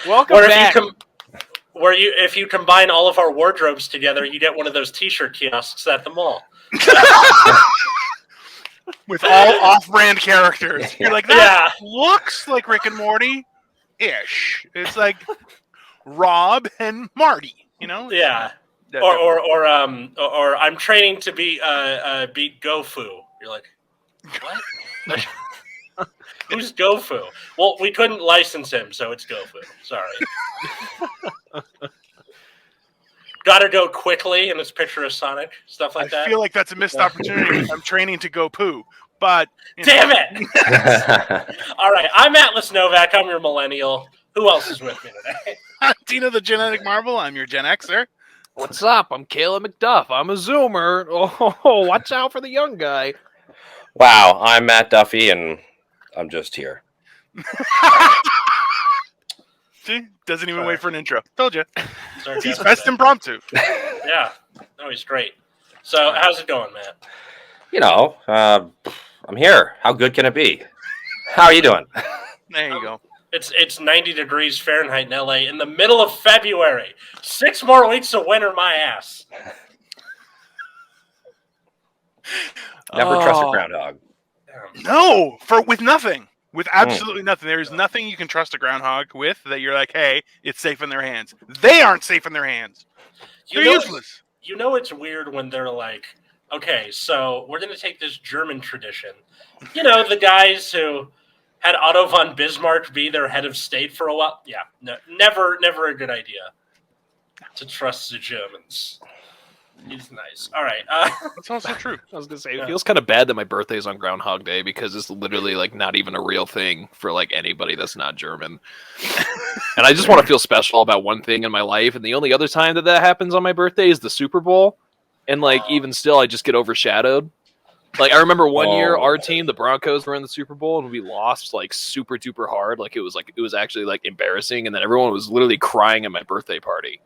Welcome Or back. if you combine all of our wardrobes together, you get one of those T-shirt kiosks at the mall. With all off-brand characters. You're like, that looks like Rick and Morty-ish. It's like Rob and Marty, you know? Yeah. Or I'm training to beat Gofu. You're like, what? Who's Gofu? Well, we couldn't license him, so it's Gofu. Sorry. Gotta go quickly, and it's picture of Sonic, stuff like that. I feel like that's a missed opportunity. I'm training to go poo, but... Damn it! All right, I'm Atlas Novak. I'm your millennial. Who else is with me today? Dino the Genetic Marvel. I'm your Gen Xer. What's up? I'm Caleb McDuff. I'm a Zoomer. Oh, watch out for the young guy. Wow, I'm Matt Duffy, and I'm just here. See? Doesn't even wait for an intro. Told you. Sorry, He's best impromptu. Yeah. No, he's great. So, how's it going, Matt? You know, I'm here. How good can it be? How are you doing? There you go. It's 90 degrees Fahrenheit in LA in the middle of February. 6 more weeks of winter, my ass. Never trust a groundhog. No, with nothing. With absolutely nothing. There is nothing you can trust a groundhog with that you're like, hey, it's safe in their hands. They aren't safe in their hands. They're useless. You know it's weird when they're like, okay, so we're going to take this German tradition. You know, the guys who had Otto von Bismarck be their head of state for a while. Yeah, no, never a good idea to trust the Germans. He's nice. All right. That's also true. I was going to say, it feels kind of bad that my birthday is on Groundhog Day because it's literally like not even a real thing for like anybody that's not German. And I just want to feel special about one thing in my life. And the only other time that happens on my birthday is the Super Bowl. And like, even still, I just get overshadowed. Like, I remember one year our team, the Broncos, were in the Super Bowl and we lost like super duper hard. It was actually like embarrassing. And then everyone was literally crying at my birthday party.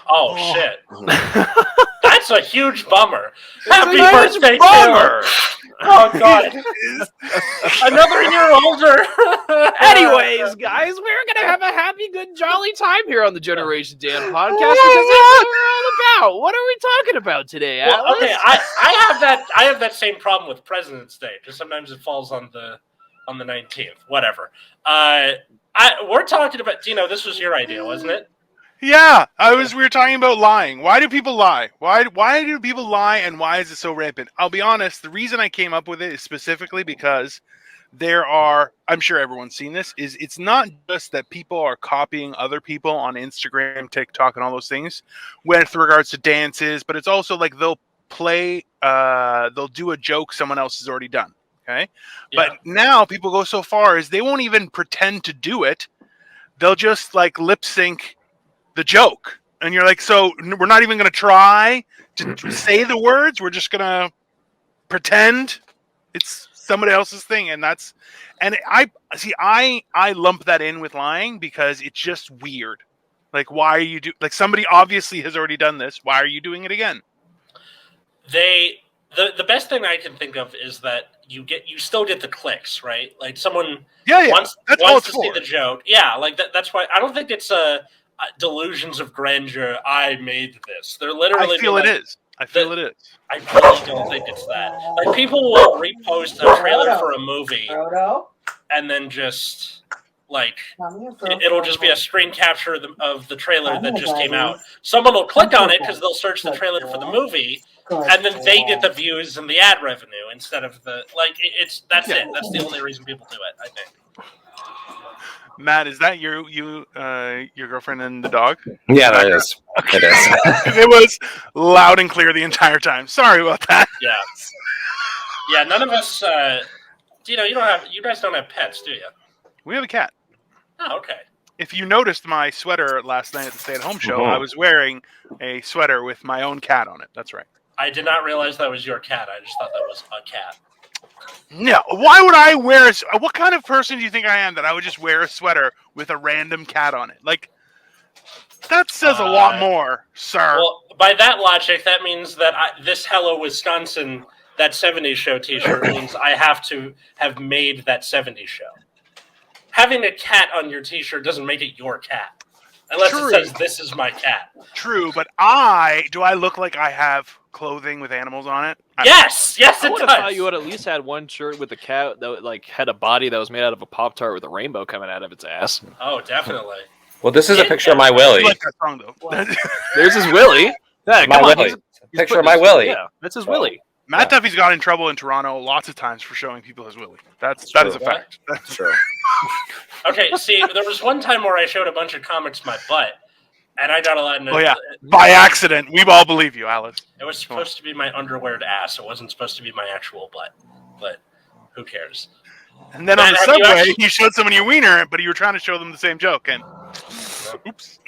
Oh. Shit. That's a huge bummer. Happy It's a birthday, bummer. Oh, God. Another year older. Anyways, guys, we're going to have a happy, good, jolly time here on the Generation Dan podcast because that's what we're all about. What are we talking about today, Atlas? Well, okay, I have that same problem with President's Day because sometimes it falls on the 19th. Whatever. We're talking about, Dino, this was your idea, wasn't it? Yeah, we were talking about lying. Why do people lie? Why do people lie, and why is it so rampant? I'll be honest, the reason I came up with it is specifically because there are, I'm sure everyone's seen this, it's not just that people are copying other people on Instagram, TikTok, and all those things with regards to dances, but it's also like they'll do a joke someone else has already done, okay? Yeah. But now people go so far as they won't even pretend to do it. They'll just like lip sync the joke, and you're like, so we're not even going to try to say the words, we're just going to pretend it's somebody else's thing. And I lump that in with lying because it's just weird. Like, why are you like somebody obviously has already done this, why are you doing it again? The best thing I can think of is that you still get the clicks, right? Like someone wants to see the joke. Yeah, like that's why I don't think it's delusions of grandeur. I made this. They're literally. I feel it is. I really don't think it's that. Like people will repost a trailer for a movie, and then just like it'll just be a screen capture of the trailer that just came out. Someone will click on it because they'll search the trailer for the movie, and then they get the views and the ad revenue instead of the like. That's it. That's the only reason people do it, I think. Matt, is that your girlfriend and the dog? Yeah, that is. Okay. It is. It was loud and clear the entire time. Sorry about that. Yeah. Yeah, none of us, Dino, you guys don't have pets, do you? We have a cat. Oh, okay. If you noticed my sweater last night at the stay-at-home show, I was wearing a sweater with my own cat on it. That's right. I did not realize that was your cat. I just thought that was a cat. No, why would I wear what kind of person do you think I am that I would just wear a sweater with a random cat on it? Like, that says a lot more, sir. Well, by that logic, that means that this Hello Wisconsin, that 70s show t-shirt means I have to have made that 70s show. Having a cat on your t-shirt doesn't make it your cat. Unless True. it says, "This is my cat." True, but do I look like I have clothing with animals on it? Yes, I it would have does. thought you would at least had one shirt with a cat that like had a body that was made out of a Pop-Tart with a rainbow coming out of its ass. Oh, definitely. Well, this is a picture of my Willie. I like that song though. There's his Willie. Yeah, My come on. Willie. Picture of my Willie. Yeah, that's his Willie. Matt Duffy's got in trouble in Toronto lots of times for showing people his Willie. That is a fact. That's true. Okay, see, there was one time where I showed a bunch of comics my butt, and I got a lot of... Oh, yeah. By accident. We all believe you, Alice. It was supposed to be my underweared ass. It wasn't supposed to be my actual butt. But who cares? And then on the subway, you showed someone your wiener, but you were trying to show them the same joke, and... Oops.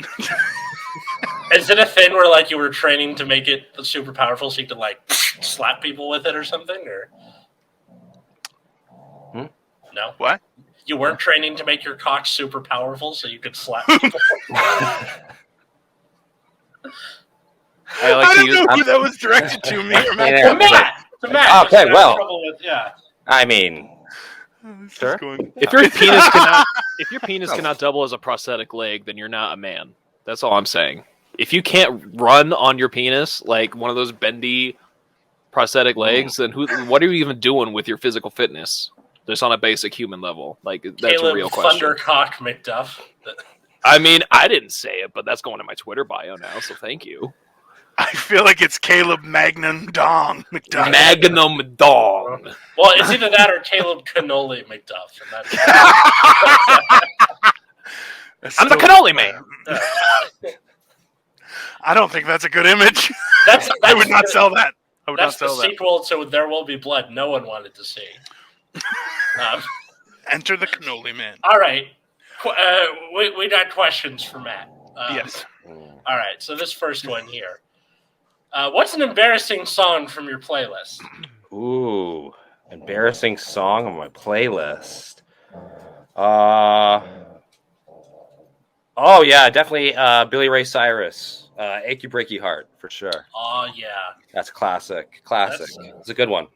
Is it a thing where, like, you were training to make it super powerful so you could, like, slap people with it or something, or... No? What? You weren't training to make your cock super powerful so you could slap people? I don't know who that was directed to, me or Matt. To Matt. Okay, well. Yeah. I mean... Sure. If your penis cannot double as a prosthetic leg, then you're not a man. That's all I'm saying. If you can't run on your penis like one of those bendy prosthetic legs, then what are you even doing with your physical fitness? Just on a basic human level, like that's Caleb Oh, a real question. Thundercock McDuff. I mean, I didn't say it, but that's going to my Twitter bio now. So thank you. I feel like it's Caleb Magnum Dong McDuff. Magnum Dong. Well, it's either that or Caleb Cannoli McDuff. And I'm the cannoli man. I don't think that's a good image. I would not sell that. I would not sell the that. sequel to There Will Be Blood. No one wanted to see. Enter the cannoli man. All right. We got questions for Matt. Yes. All right. So this first one here. What's an embarrassing song from your playlist? Ooh, embarrassing song on my playlist. Oh yeah, definitely Billy Ray Cyrus. Achy Breaky Heart for sure. Oh yeah. That's classic. It's a good one.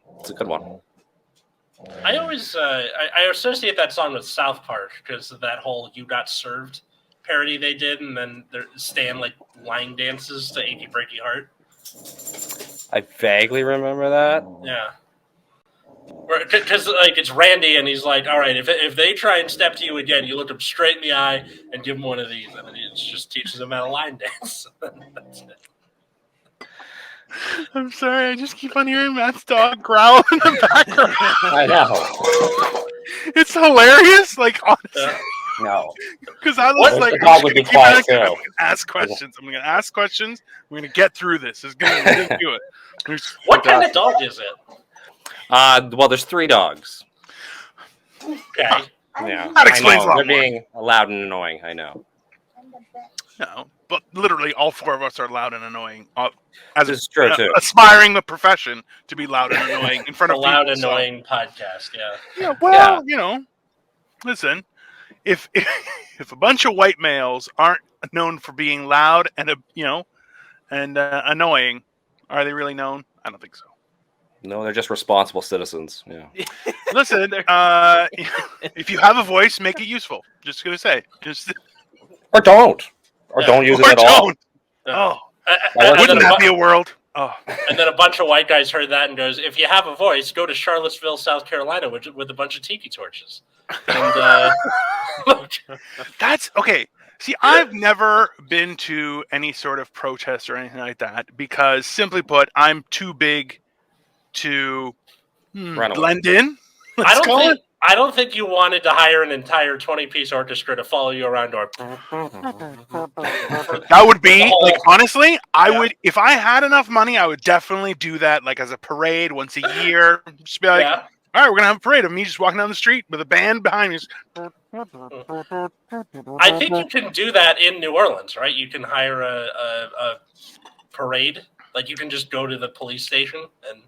I always I associate that song with South Park because of that whole "You Got Served" parody they did, and then Stan like line dances to "Achy Breaky Heart." I vaguely remember that. Yeah, because like it's Randy, and he's like, "All right, if they try and step to you again, you look them straight in the eye and give them one of these," and then he just teaches them how to line dance. That's it. I'm sorry, I just keep on hearing Matt's dog growl in the background. I know. It's hilarious, like honestly. No. Because I was like, the dog would be quiet too. I'm gonna ask questions. I'm gonna ask questions. We're gonna get through this. We're gonna do it. What kind of dog is it? Well, there's 3 dogs. Okay. Yeah. That explains a lot They're more. being loud and annoying. I know. No, but literally all 4 of us are loud and annoying. As This is true too. aspiring a profession to be loud and annoying in front A of loud, people, so- annoying podcast. Yeah. Yeah, well, you know, listen, if a bunch of white males aren't known for being loud and annoying, are they really known? I don't think so. No, they're just responsible citizens. Yeah. Listen, if you have a voice, make it useful. Just gonna say, Or don't. Or don't use it at all. Oh, And wouldn't then that be a world? Oh, and then a bunch of white guys heard that and goes, "If you have a voice, go to Charlottesville, South Carolina, with a bunch of tiki torches." And that's okay. See, I've never been to any sort of protest or anything like that because, simply put, I'm too big to blend in. I don't think you wanted to hire an entire 20-piece orchestra to follow you around or that would be like, honestly, I would, if I had enough money, I would definitely do that, like as a parade once a year. Just be like, all right, we're gonna have a parade of me just walking down the street with a band behind me. I think you can do that in New Orleans, right? You can hire a parade. Like you can just go to the police station, and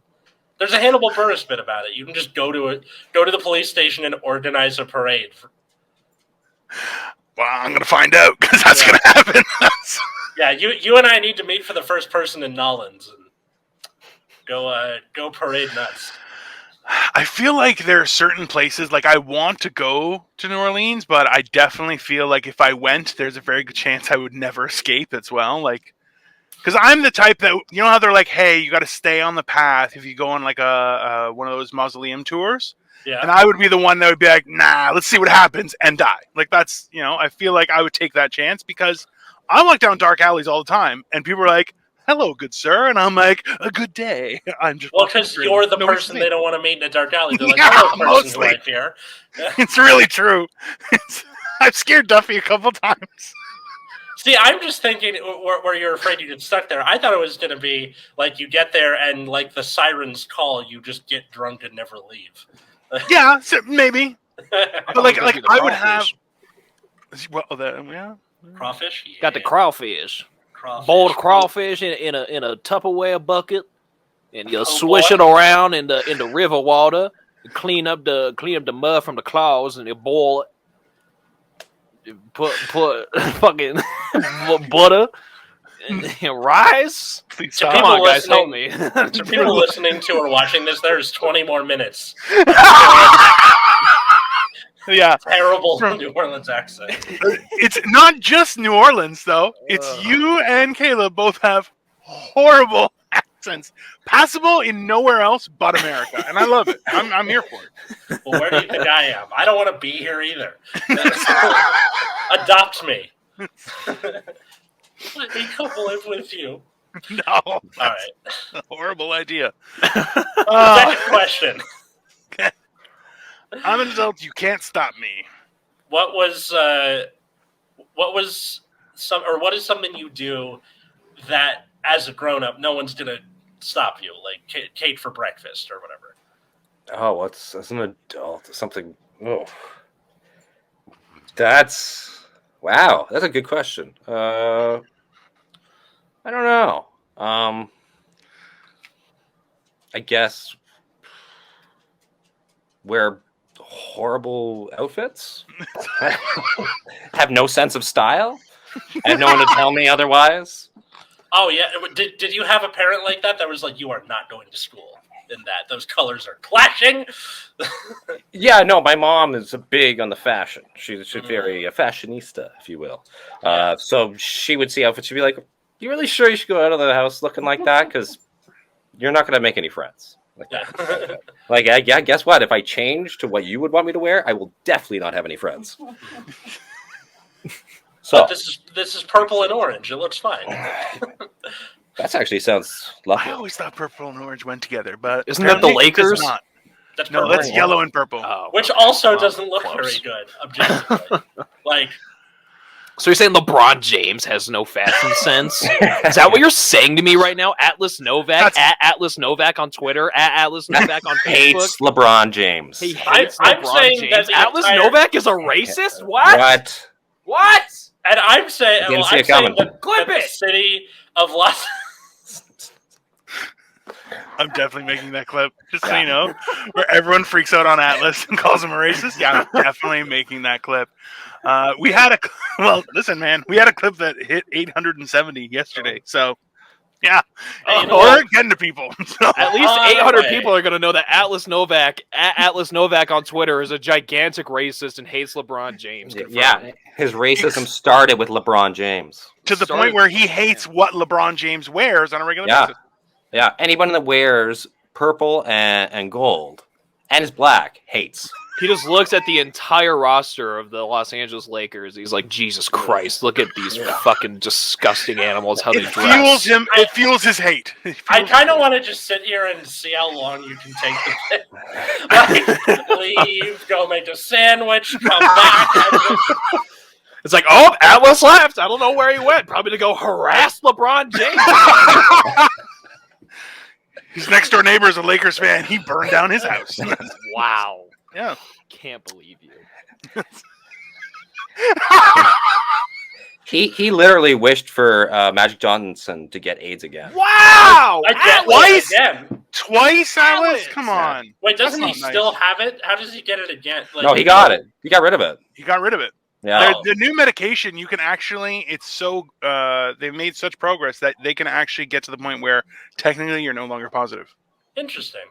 there's a Hannibal Buress bit about it. You can just go to the police station and organize a parade. Well, I'm gonna find out because that's gonna happen. Yeah, you and I need to meet for the first person in Nolans and go parade nuts. I feel like there are certain places, like I want to go to New Orleans, but I definitely feel like if I went, there's a very good chance I would never escape as well. Like, because I'm the type that, you know how they're like, hey, you got to stay on the path if you go on like a one of those mausoleum tours. Yeah. And I would be the one that would be like, nah, let's see what happens and die. Like that's, I feel like I would take that chance because I walk down dark alleys all the time and people are like, hello, good sir. And I'm like, a good day. I'm just because you're the person they don't want to meet in a dark alley. They're like, Yeah, hello, person who mostly. I fear. It's really true. I've scared Duffy a couple times. See, I'm just thinking where you're afraid you get stuck there. I thought it was going to be like you get there and like the sirens call, you just get drunk and never leave. Yeah, so maybe. But like I would have. Well, Crawfish. Yeah. Got the crawfish. Crawfish. Boiled crawfish in a Tupperware bucket, and you Oh, swish boy. it around in the river water. You clean up the mud from the claws, and you boil it. You put fucking butter and rice. Please To stop. Come on, guys, help listening- me. To people listening to or watching this, there's 20 more minutes. Yeah, Terrible New Orleans accent. it's not just New Orleans though. It's you and Caleb both have horrible accents, passable in nowhere else but America, and I love it. I'm here for it. Well, where do you think I am? I don't want to be here either. Adopt me. Let me come live with you. No, All right. a horrible idea. Second question. I'm an adult. You can't stop me. What is something you do that as a grown up no one's gonna stop you, like Kate for breakfast or whatever? Oh, as an adult? Something. Oh, that's a good question. I don't know. I guess wear horrible outfits. Have no sense of style. I have no one to tell me otherwise. Oh yeah, did you have a parent like that was like, you are not going to school in that? Those colors are clashing. Yeah, no, my mom is big on the fashion. She's very a fashionista, if you will. So she would see outfits. She'd be like, "You really sure you should go out of the house looking like that? Because you're not going to make any friends." Like, yeah, guess what? If I change to what you would want me to wear, I will definitely not have any friends. So But this is purple and orange. It looks fine. that actually sounds lovely. I always thought purple and orange went together, but Isn't that the apparently it does Lakers? not. That's No, purple. that's yellow and purple. Oh, Which okay. also Well, doesn't look close. very good, objectively. Like, So you're saying LeBron James has no fashion sense? Is that what you're saying to me right now? Atlas Novak, That's- at Atlas Novak on Twitter, at Atlas Novak on Facebook. Hates LeBron James. He hates I'm LeBron saying James. that the Atlas entire- Novak is a racist? What? What? What? and I'm saying, Didn't see I'm it saying coming. that, Clip that the it. city of Los I'm definitely making that clip, just so you know, where everyone freaks out on Atlas and calls him a racist. Yeah, I'm definitely making that clip. We had a listen, man. We had a clip that hit 870 yesterday. So, yeah, Hey, you know we're what? getting to people. So, At least On our 800 way. people are going to know that Atlas Novak, at Atlas Novak on Twitter, is a gigantic racist and hates LeBron James. Yeah, his racism started with LeBron James. to the Started- point where he hates what LeBron James wears on a regular Yeah. basis. Yeah, anyone that wears purple and gold and is black hates. He just looks at the entire roster of the Los Angeles Lakers. He's like, Jesus Christ, look at these fucking disgusting animals, how they It dress. fuels him. It fuels his hate. It I fuels kind of his want to just sit here and see how long you can take the bit. Like, leave, go make a sandwich, come back. and just- It's like, oh, Atlas left. I don't know where he went. Probably to go harass LeBron James. His next door neighbor is a Lakers fan. He burned down his house. Wow. Yeah. Can't believe you. He literally wished for Magic Johnson to get AIDS again. Wow! I get Twice? it again. Twice, Alice? Alice! Come on. Wait, doesn't he That's not still nice. have it? How does he get it again? Like, No, he got it. He got rid of it. He got rid of it. Yeah. The new medication, you can actually, it's so, they've made such progress that they can actually get to the point where technically you're no longer positive. Interesting.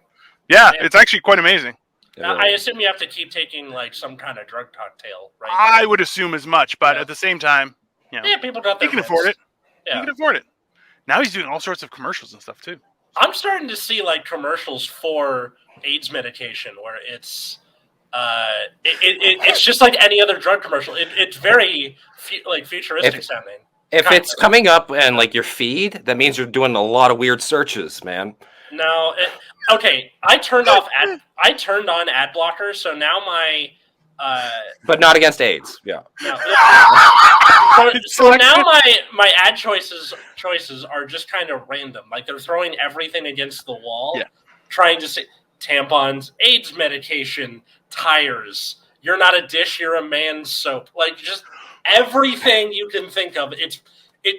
Yeah, it's actually quite amazing. I assume you have to keep taking like some kind of drug cocktail, right? I would assume as much, but at the same time, people got their he can afford it. Yeah. He can afford it. Now he's doing all sorts of commercials and stuff too. I'm starting to see like commercials for AIDS medication where it's just like any other drug commercial. It's very futuristic sounding. If it's coming up and like your feed, that means you're doing a lot of weird searches, man. No, okay. I turned on ad blocker, so now my but not against AIDS. Yeah. No. So now my ad choices are just kind of random. Like they're throwing everything against the wall, trying to say tampons, AIDS medication, tires. You're not a dish, you're a man's soap. Like just everything you can think of. It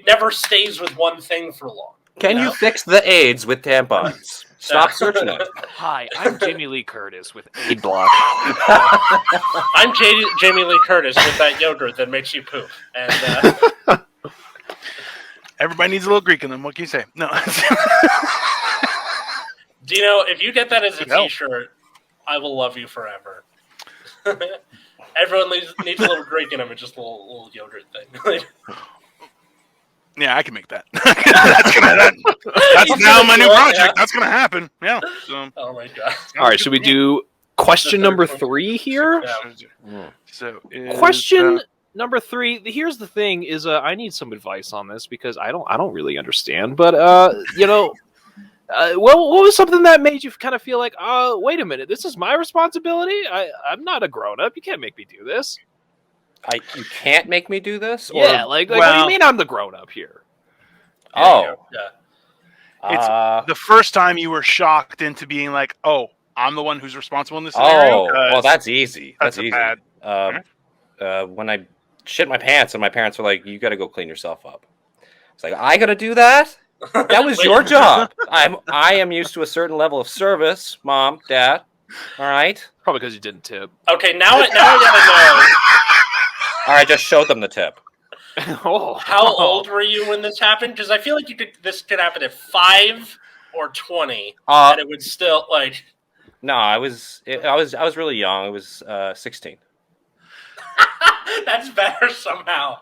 never stays with one thing for long. Can you fix the AIDS with tampons? Stop searching it. Hi, I'm Jamie Lee Curtis with Aid Block. I'm Jamie Lee Curtis with that yogurt that makes you poop. And everybody needs a little Greek in them. What can you say? No. Dino, if you get that as a T-shirt, I will love you forever. Everyone needs a little Greek in them, and just a little yogurt thing. Yeah, I can make that. That's now my new project. Yeah. That's gonna happen. Yeah. So. Oh my god! All right, should we do question number 3 here? Yeah. So question number 3. Here's the thing: is I need some advice on this because I don't really understand. But what was something that made you kind of feel like, wait a minute, this is my responsibility? I'm not a grown up. You can't make me do this. You can't make me do this? Yeah, what do you mean I'm the grown-up here? Oh. Yeah. It's the first time you were shocked into being like, oh, I'm the one who's responsible in this scenario? Oh, well, that's easy. That's easy. Bad. When I shit my pants and my parents were like, you got to go clean yourself up. It's like, I got to do that? That was your job. I am used to a certain level of service, Mom, Dad. All right? Probably because you didn't tip. Okay, now I gotta know. All right, just showed them the tip. How old were you when this happened? Because I feel like this could happen at 5 or 20, and it would still like. No, I was really young. I was 16. That's better somehow.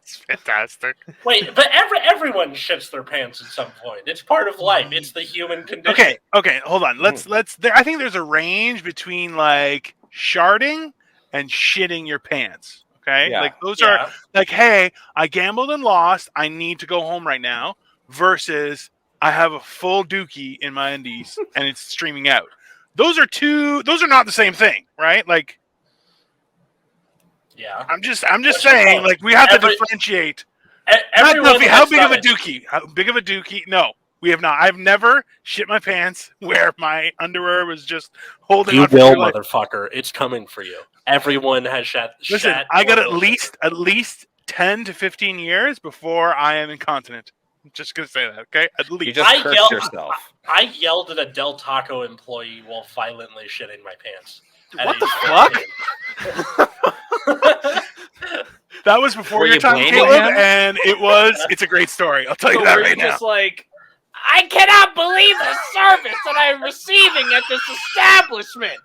It's fantastic. Wait, but everyone shits their pants at some point. It's part of life. It's the human condition. Okay, hold on. Let's. I think there's a range between like sharding and shitting your pants. Okay, like those are like, hey, I gambled and lost. I need to go home right now. Versus, I have a full dookie in my undies and it's streaming out. Those are not the same thing, right? Like. Yeah, I'm just saying, like we have to differentiate. Duffy, how big of a dookie? How big of a dookie? No, we have not. I've never shit my pants where my underwear was just holding. You will, motherfucker! It's coming for you. Everyone has shat. Listen, I got at least 10 to 15 years before I am incontinent. I'm just gonna say that, okay? At least. You just cursed yourself. I yelled at a Del Taco employee while violently shitting my pants. What the fuck? That was before your time, Caleb, and it's a great story. I'll tell you that right now. Just like, I cannot believe the service that I'm receiving at this establishment.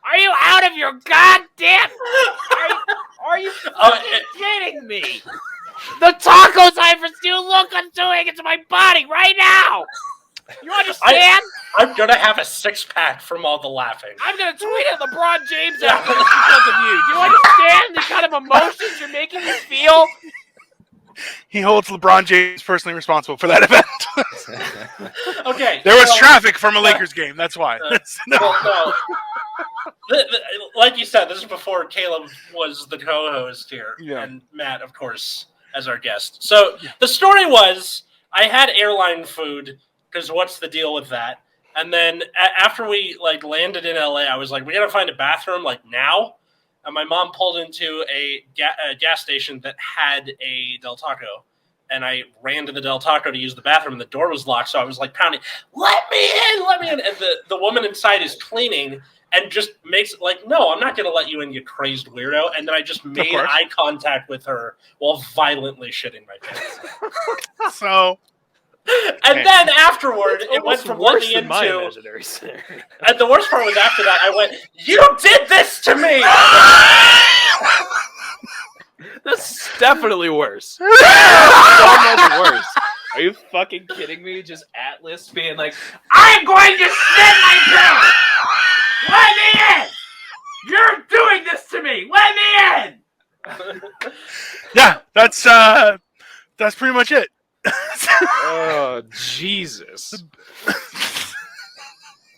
Are you out of your goddamn? Are you fucking kidding me? The tacos I've received, look, I'm doing it to my body right now. You understand? I'm gonna have a 6-pack from all the laughing. I'm gonna tweet at LeBron James after this because of you. Do you understand the kind of emotions you're making me feel? He holds LeBron James personally responsible for that event. Okay. There was traffic from a Lakers game. That's why. No. Like you said, this is before Caleb was the co-host here, and Matt, of course, as our guest. So the story was, I had airline food. Because what's the deal with that? And then after we landed in LA, I was like, we gotta find a bathroom now. And my mom pulled into a gas station that had a Del Taco, and I ran to the Del Taco to use the bathroom, and the door was locked. So I was like pounding, let me in. And the woman inside is cleaning and just makes no, I'm not gonna let you in, you crazed weirdo. And then I just made eye contact with her while violently shitting my pants. So. And then afterward, it went from looking into. my imaginary scenario. And the worst part was after that, I went, "You did this to me!" That's definitely worse. So much worse. Are you fucking kidding me? Just Atlas being like, I'm going to spin my pants! Let me in! You're doing this to me! Let me in! Yeah, that's pretty much it. Oh, Jesus.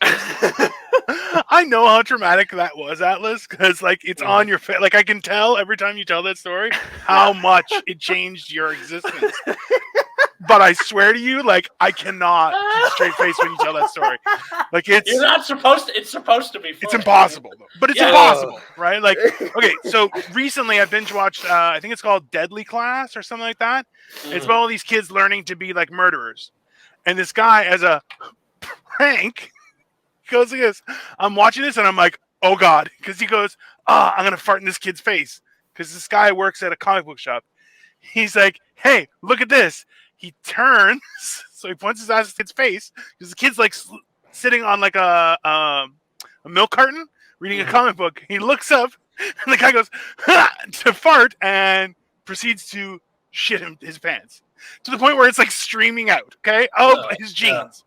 I know how traumatic that was, Atlas, because like it's on your face. Like I can tell every time you tell that story how much it changed your existence. But I swear to you, like I cannot keep a straight face when you tell that story. Like You're not supposed to. It's supposed to be. Funny. It's impossible, though. But it's impossible, right? Like, okay, so recently I binge watched. I think it's called Deadly Class or something like that. It's about all these kids learning to be like murderers, and this guy, as a prank, goes like this. I'm watching this and I'm like, oh god, because he goes, I'm gonna fart in this kid's face because this guy works at a comic book shop. He's like, hey, look at this. He turns, so he points his ass at the kid's face because the kid's like sitting on like a milk carton reading a comic book. He looks up and the guy goes to fart and proceeds to shit his pants to the point where it's like streaming out, okay, of his jeans.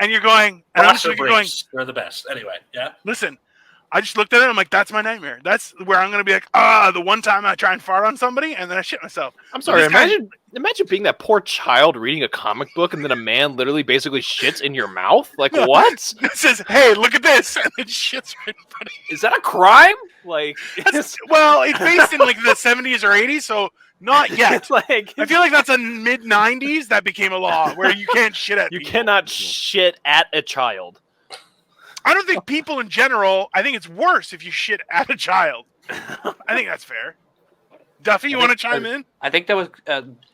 And you're going, and I'm just going, they're the best. Anyway, yeah. Listen, I just looked at it. I'm like, that's my nightmare. That's where I'm gonna be like, the one time I try and fart on somebody and then I shit myself. I'm sorry. Imagine being that poor child reading a comic book and then a man literally basically shits in your mouth. Like what? It says, "Hey, look at this," and it shits right in front of you. Is that a crime? Like, well, it's based in like the 70s or 80s, so not yet. like, I feel like that's a mid 90s that became a law where you can't shit at. You people. cannot shit at a child. I don't think people in general. I think it's worse if you shit at a child. I think that's fair. Duffy, you want to chime in? I think that was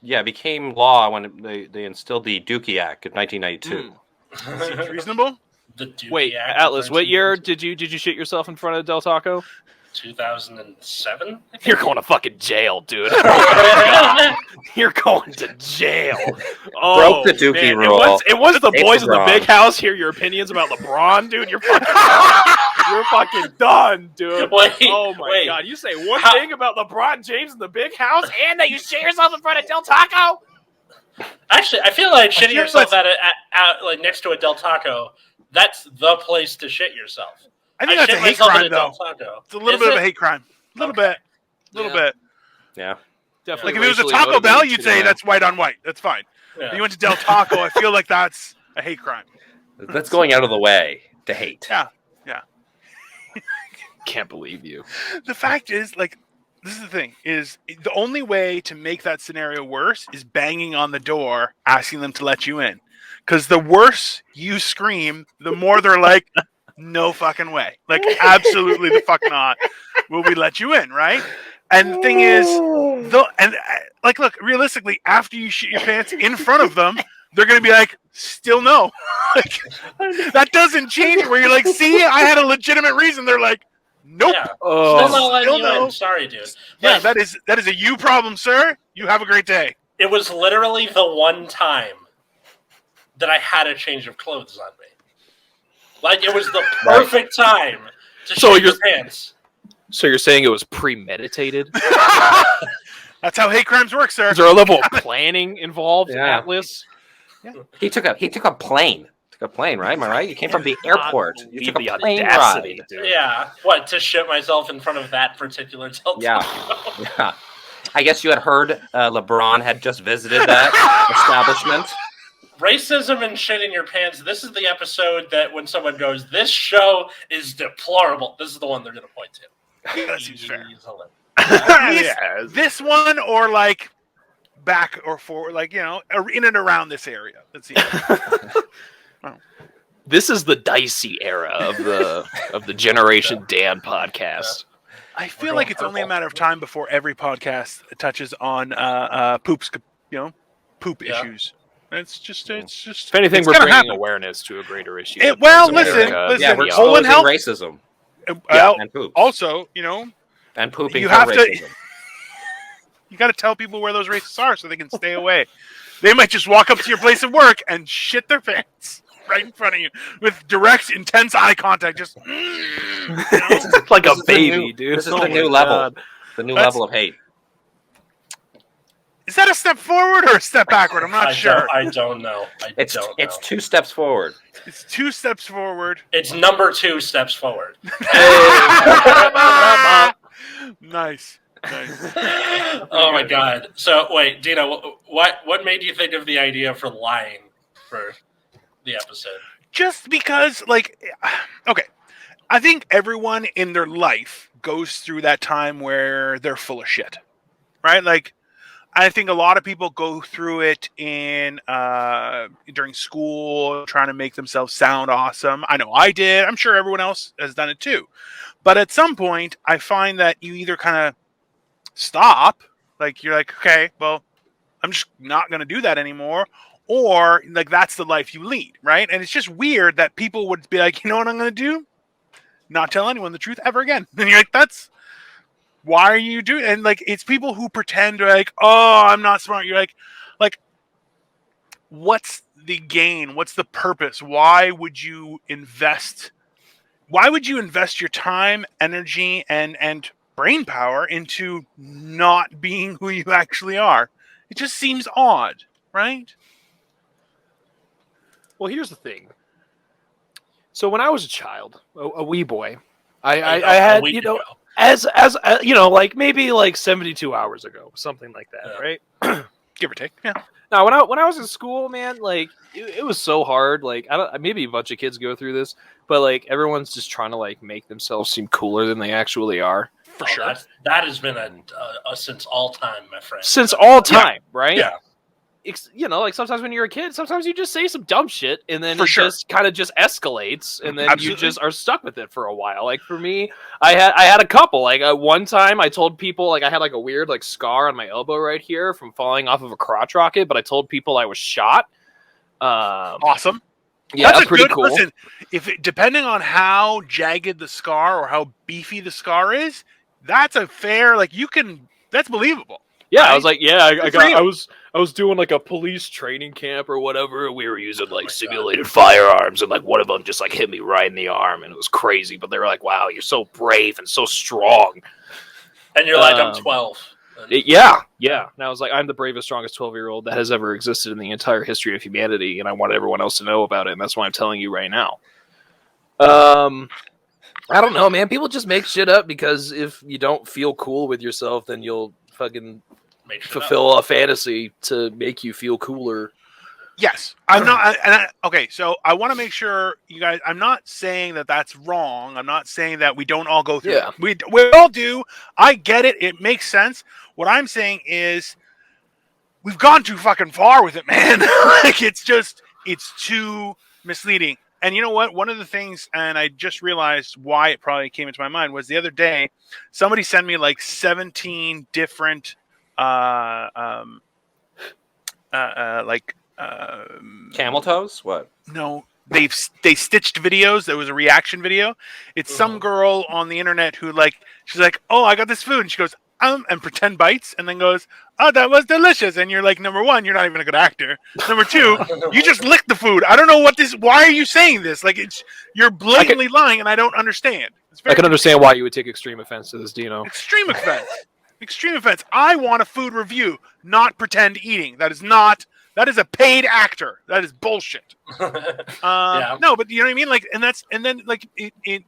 it became law when they instilled the Dookie Act in 1992. Seems reasonable. The Dookie Wait, Act Atlas, what year did you shit yourself in front of Del Taco? 2007. You're going to fucking jail, dude. You're going to jail. Broke the Dookie rule. It was the It's boys in the LeBron. big house hear your opinions about LeBron, dude. You're fucking done, dude. Wait, oh my god, you say one How- thing about LeBron James in the big house, and that you shit yourself in front of Del Taco. Actually, I feel like shitting yourself at like next to a Del Taco. That's the place to shit yourself. I think that's a shit hate myself at crime, though. Del Taco. It's a little bit of a hate crime. A little bit. Yeah. Definitely. Like if it was a racially Taco Bell, motivated you'd say shit. that's white on white. That's fine. Yeah. But you went to Del Taco, I feel like that's a hate crime. That's going out of the way to hate. Yeah. Can't believe you. The fact is, like, this is the thing, is the only way to make that scenario worse is banging on the door, asking them to let you in. Because the worse you scream, the more they're like, no fucking way. Like, absolutely the fuck not. Will we let you in, right? And the thing is, look, realistically, after you shit your pants in front of them, they're going to be like, still no. Like, that doesn't change it where you're like, see, I had a legitimate reason. They're like, nope. Yeah. Oh, Still not letting still you no. in. Sorry, dude. Yeah, Like, that is a you problem, sir. You have a great day. it was literally the one time that I had a change of clothes on me. Like, it was the perfect time to shit your pants. So you're saying it was premeditated? That's how hate crimes work, sir. Is there a level of planning involved, Yeah. Atlas? He took a plane. Took a plane, right? Am I right? You came from the airport. You took a plane ride. dude. Yeah. What, to shit myself in front of that particular Del Taco? Yeah. I guess you had heard LeBron had just visited that establishment. Racism and shit in your pants. This is the episode that when someone goes, this show is deplorable. This is the one they're going to point to. Yeah, that seems fair. Easily. This one or like back or forward, like, you know, in and around this area. Let's see. This is the dicey era of the Generation Dan podcast. I feel like it's only a matter of time before every podcast touches on poop issues. It's just. If anything, it's we're gonna bringing happen. awareness to a greater issue. Listen, Yeah, we're colon exposing health. racism. Well, and poop. also, you know, And pooping you for have to- racism. You got to tell people where those racists are so they can stay away. They might just walk up to your place of work and shit their pants right in front of you with direct, intense eye contact. Just like a This is the baby, new- dude. This is Oh the my new level. God. The new That's- level of hate. Is that a step forward or a step backward? I'm not I sure. I don't know. It's don't know. 2 steps forward. It's 2 steps forward. It's number 2 steps forward. Nice. Oh my god! So wait, Dino, what made you think of the idea for lying for the episode? Just because, okay, I think everyone in their life goes through that time where they're full of shit, right? Like, I think a lot of people go through it during school, trying to make themselves sound awesome. I know I did. I'm sure everyone else has done it too. But at some point, I find that you either kind of stop, like you're like, okay, well, I'm just not going to do that anymore. Or like that's the life you lead, right? And it's just weird that people would be like, you know what I'm going to do? Not tell anyone the truth ever again. And you're like, why are you doing? And like, it's people who pretend to like, oh, I'm not smart. You're like, what's the gain? What's the purpose? Why would you invest your time, energy, and brain power into not being who you actually are? It just seems odd, right? Well, here's the thing. So when I was a child, a wee boy, I had, as like maybe like 72 hours ago, something like that, right? Give or take. Yeah. Now, when I was in school, man, like it was so hard. Like maybe a bunch of kids go through this, but like everyone's just trying to like make themselves seem cooler than they actually are. For sure. That has been a since all time, my friend. Since all time, right? Yeah. Like sometimes when you're a kid, sometimes you just say some dumb shit, and then just kind of just escalates, and then you just are stuck with it for a while. Like for me, I had a couple. Like one time, I told people like I had like a weird like scar on my elbow right here from falling off of a crotch rocket, but I told people I was shot. Awesome. Yeah, that's pretty cool. Listen, depending on how jagged the scar or how beefy the scar is, that's a fair that's believable. Yeah, right? I was like, I was doing like a police training camp or whatever. We were using like simulated firearms, and like one of them just like hit me right in the arm, and it was crazy. But they were like, "Wow, you're so brave and so strong." And you're like, I'm 12. Yeah. And I was like, I'm the bravest, strongest 12-year-old that has ever existed in the entire history of humanity, and I want everyone else to know about it, and that's why I'm telling you right now. I don't know, man. People just make shit up because if you don't feel cool with yourself, then you'll fucking fulfill a fantasy to make you feel cooler. Yes, I'm not. Okay, so I want to make sure you guys. I'm not saying that that's wrong. I'm not saying that we don't all go through. Yeah. We all do. I get it. It makes sense. What I'm saying is, we've gone too fucking far with it, man. Like it's too misleading. And you know what? One of the things, and I just realized why it probably came into my mind, was the other day, somebody sent me like 17 different, Camel toes? What? No, they stitched videos. There was a reaction video. It's some girl on the internet who she's like, oh, I got this food, and she goes, and pretend bites, and then goes, oh, that was delicious. And you're like, number one, you're not even a good actor. Number two, you just licked the food. I don't know why are you saying this? Like you're blatantly lying, and I don't understand. I can understand why you would take extreme offense to this, Dino. Extreme offense. Extreme offense. I want a food review, not pretend eating. That is a paid actor. That is bullshit. No, but you know what I mean? And then it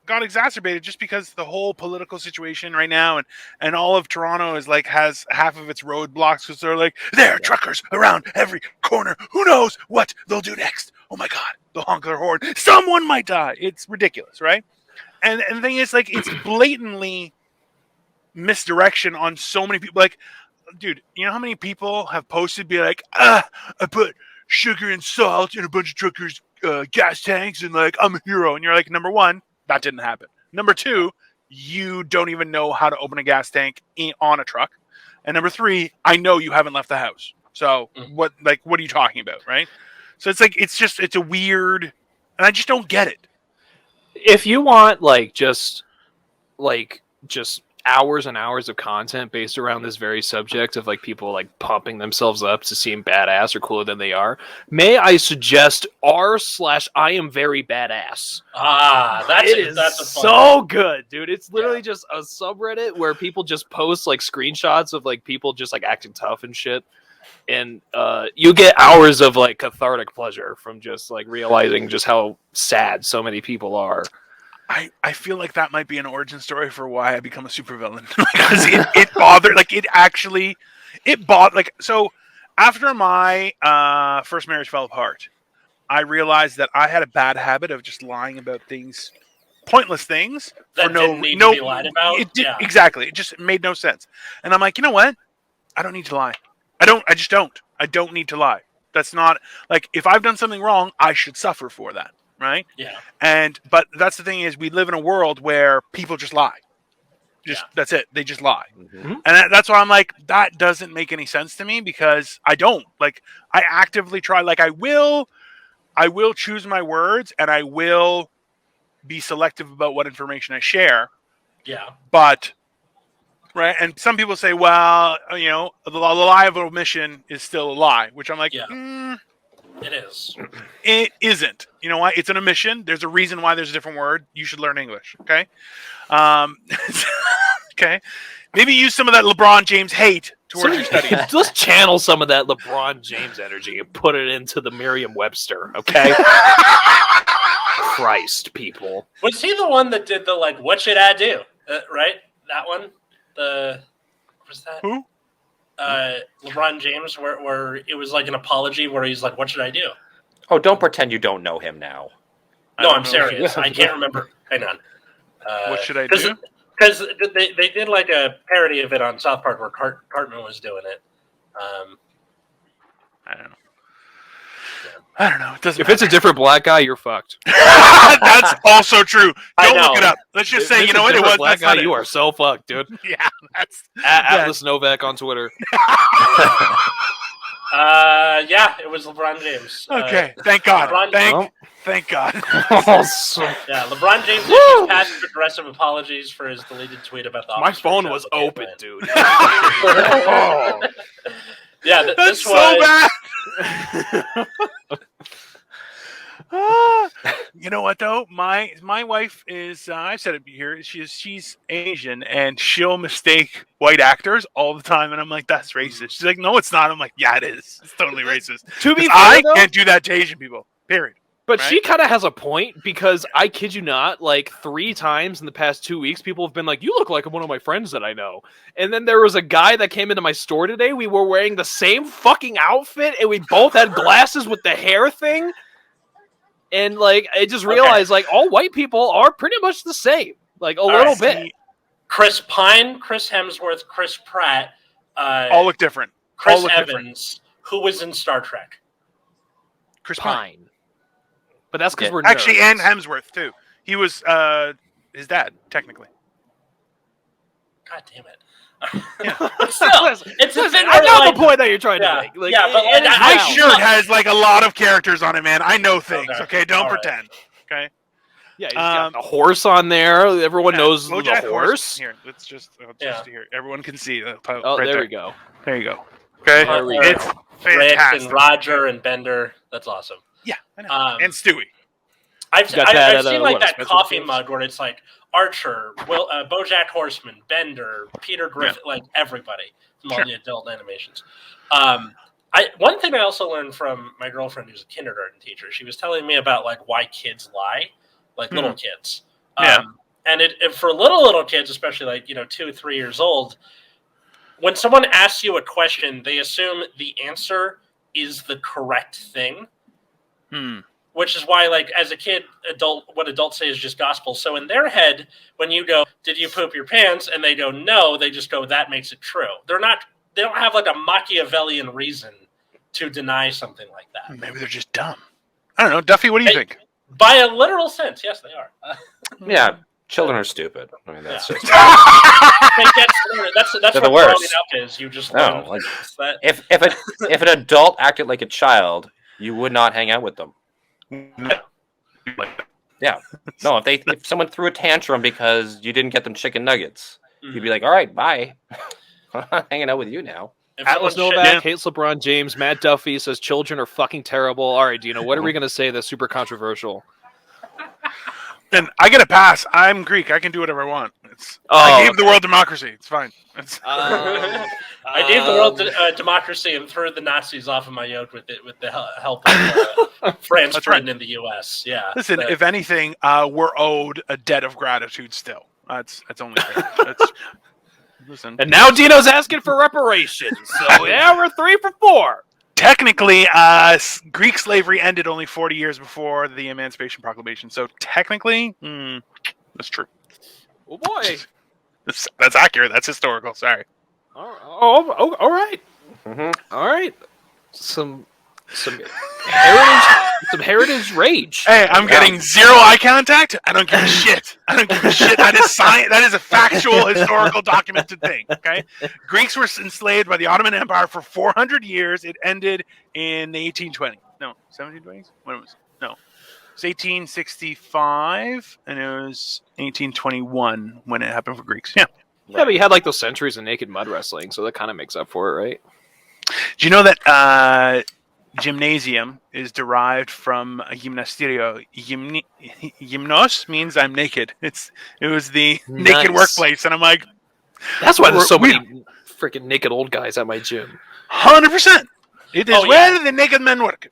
got exacerbated just because the whole political situation right now and all of Toronto is has half of its roadblocks because they're like, there are truckers around every corner. Who knows what they'll do next? Oh my God, they'll honk their horn. Someone might die. It's ridiculous, right? And the thing is, it's blatantly misdirection on so many people. Like, dude, you know how many people have posted be like, I put sugar and salt in a bunch of truckers' gas tanks and I'm a hero. And you're like, number one, that didn't happen. Number two, you don't even know how to open a gas tank on a truck. And number three, I know you haven't left the house. So what are you talking about, right? So it's a weird, and I just don't get it. If you want just hours and hours of content based around this very subject of like people like pumping themselves up to seem badass or cooler than they are. May I suggest r/I am very badass. That's a fun so good, dude. It's literally just a subreddit where people just post like screenshots of like people just like acting tough and shit. And you get hours of like cathartic pleasure from just like realizing just how sad so many people are. I feel like that might be an origin story for why I become a supervillain. Because it bothered, like so after my first marriage fell apart, I realized that I had a bad habit of just lying about things, pointless things that for didn't need to be lied about. Exactly. It just made no sense. And I'm like, you know what? I don't need to lie. I just don't. I don't need to lie. That's not like, if I've done something wrong, I should suffer for that. Right? Yeah. But that's the thing is, we live in a world where people just lie. That's it. They just lie. Mm-hmm. And that's why I'm like, that doesn't make any sense to me, because I don't. Like, I actively try. Like, I will choose my words, and I will be selective about what information I share. Yeah. But right, and some people say, well, you know, the lie of omission is still a lie, which I'm like, It is. It isn't. You know what? It's an omission. There's a reason why there's a different word. You should learn English, okay? Okay. Maybe use some of that LeBron James hate towards your studies. Let's channel some of that LeBron James energy and put it into the Merriam-Webster, okay? Christ, people. Was he the one that did the, like, what should I do? Right? That one? What was that? Who? LeBron James, where it was like an apology where he's like, what should I do? Oh, don't pretend you don't know him now. No, I'm serious. I can't remember. Hang on. What should I do? Because they did like a parody of it on South Park where Cartman was doing it. I don't know. I don't know. It doesn't. If it's a different black guy, you're fucked. That's also true. Don't look it up. Let's just say, you know what? It was black guy. You are so fucked, dude. Yeah, that's Atlas Novak on Twitter. Yeah, it was LeBron James. Okay, thank God. Thank God. Yeah, LeBron James issues passive aggressive apologies for his deleted tweet about the. My phone was open, dude. Yeah, that's this so was bad. You know what though? My wife is. I've said it here. She's Asian, and she'll mistake white actors all the time, and I'm like, that's racist. She's like, no, it's not. I'm like, yeah, it is. It's totally racist. To be fair, I can't do that to Asian people. Period. But right? she kind of has a point, because I kid you not, like 3 times in the past 2 weeks, people have been like, you look like one of my friends that I know. And then there was a guy that came into my store today. We were wearing the same fucking outfit, and we both had glasses with the hair thing. And like, I just realized like all white people are pretty much the same, like a little bit. Chris Pine, Chris Hemsworth, Chris Pratt, all look different. Chris Evans, who was in Star Trek. Chris Pine. But that's because we're nerds. Actually, and Hemsworth too. He was his dad, technically. God damn it! Yeah. But still, it's a thing. I know the point that you're trying to make. Like, but like, my shirt has like a lot of characters on it, man. I know things. Okay, don't pretend. Okay. Yeah, he's got a horse on there. Everyone knows Bojack the horse. Here, let's just here. Everyone can see. Oh, right there we go. There you go. Okay, it's fantastic. And Roger and Bender. That's awesome. Yeah, I know. And Stewie. I've seen like that coffee mug where it's like Archer, BoJack Horseman, Bender, Peter Griffin, like everybody from all the adult animations. One thing I also learned from my girlfriend, who's a kindergarten teacher, she was telling me about like why kids lie, like little kids. And it for little kids, especially like 2, 3 years old, when someone asks you a question, they assume the answer is the correct thing. Which is why, like, as a kid, what adults say is just gospel. So in their head, when you go, "Did you poop your pants?" and they go, "No," they just go, "That makes it true." They don't have like a Machiavellian reason to deny something like that. Maybe they're just dumb. I don't know, Duffy. What do you think? By a literal sense, yes, they are. Yeah, children are stupid. I mean, that's just. That's what growing up is. You just learn that. If an adult acted like a child, you would not hang out with them. Yeah. No, if someone threw a tantrum because you didn't get them chicken nuggets, You'd be like, all right, bye. I'm not hanging out with you now. If Atlas someone Novak shit- hates LeBron James. Matt Duffy says children are fucking terrible. All right, Dino, what are we going to say that's super controversial? And I get a pass. I'm Greek. I can do whatever I want. Oh, I gave the world democracy. It's fine. I gave the world democracy and threw the Nazis off of my yoke with the help of France, That's Britain, right. and the U.S. Yeah. Listen, if anything, we're owed a debt of gratitude still. That's only fair. Listen. And now Dino's asking for reparations. So yeah, we're 3 for 4. Technically, Greek slavery ended only 40 years before the Emancipation Proclamation. So technically, that's true. Oh boy. That's accurate. That's historical. Sorry. All right. Mm-hmm. All right. Some heritage rage. Hey, I'm getting zero eye contact. I don't give a shit. I don't give a shit. That is science. That is a factual, historical, documented thing. Okay, Greeks were enslaved by the Ottoman Empire for 400 years. It ended in the 1820s. No, 1720s. When was it? No, it's 1865, and it was 1821 when it happened for Greeks. Yeah. Yeah, but you had like those centuries of naked mud wrestling, so that kind of makes up for it, right? Do you know that gymnasium is derived from gymnasterio? Gymnos means I'm naked. It was the naked workplace, and I'm like, that's why there's so many freaking naked old guys at my gym. 100%. It is where the naked men work.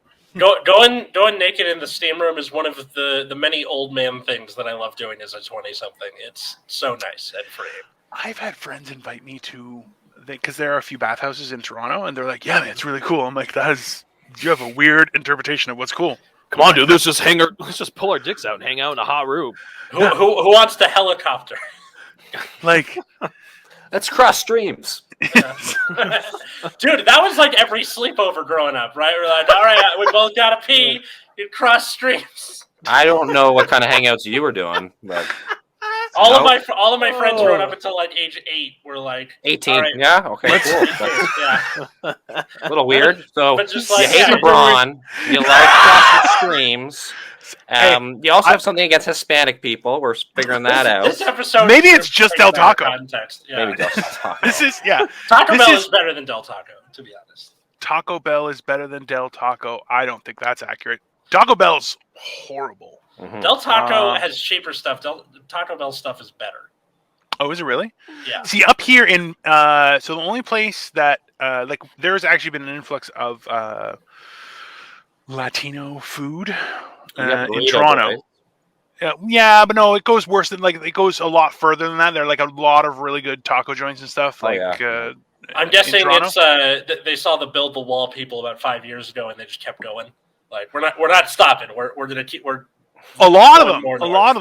Going naked in the steam room is one of the many old man things that I love doing as a 20-something. It's so nice and free. I've had friends invite me to, because there are a few bathhouses in Toronto, and they're like, "Yeah, man, it's really cool." I'm like, you have a weird interpretation of what's cool. Come on, dude, let's just pull our dicks out and hang out in a hot room. Who wants the helicopter? Like, let's cross streams. Dude, that was like every sleepover growing up, right? We're like, all right, we both gotta pee. You cross streams. I don't know what kind of hangouts you were doing, but all of my friends growing up until like age 8 were like 18. Right, yeah, okay, cool. yeah. A little weird. So But just you like- hate LeBron. You like crossing streams. You also have something against Hispanic people. We're figuring that out. This episode maybe it's just Del Taco. Context. Yeah. Maybe Del Taco. This is Taco Bell is better than Del Taco, to be honest. Taco Bell is better than Del Taco. I don't think that's accurate. Taco Bell's horrible. Mm-hmm. Del Taco has cheaper stuff. Taco Bell stuff is better. Oh, is it really? Yeah. See, up here in so the only place that like there's actually been an influx of Latino food in Toronto. Yeah, but no, it goes worse than it goes a lot further than that. There are like a lot of really good taco joints and stuff. I'm guessing it's they saw the build the wall people about 5 years ago and they just kept going. Like we're not stopping. We're gonna keep a lot of them.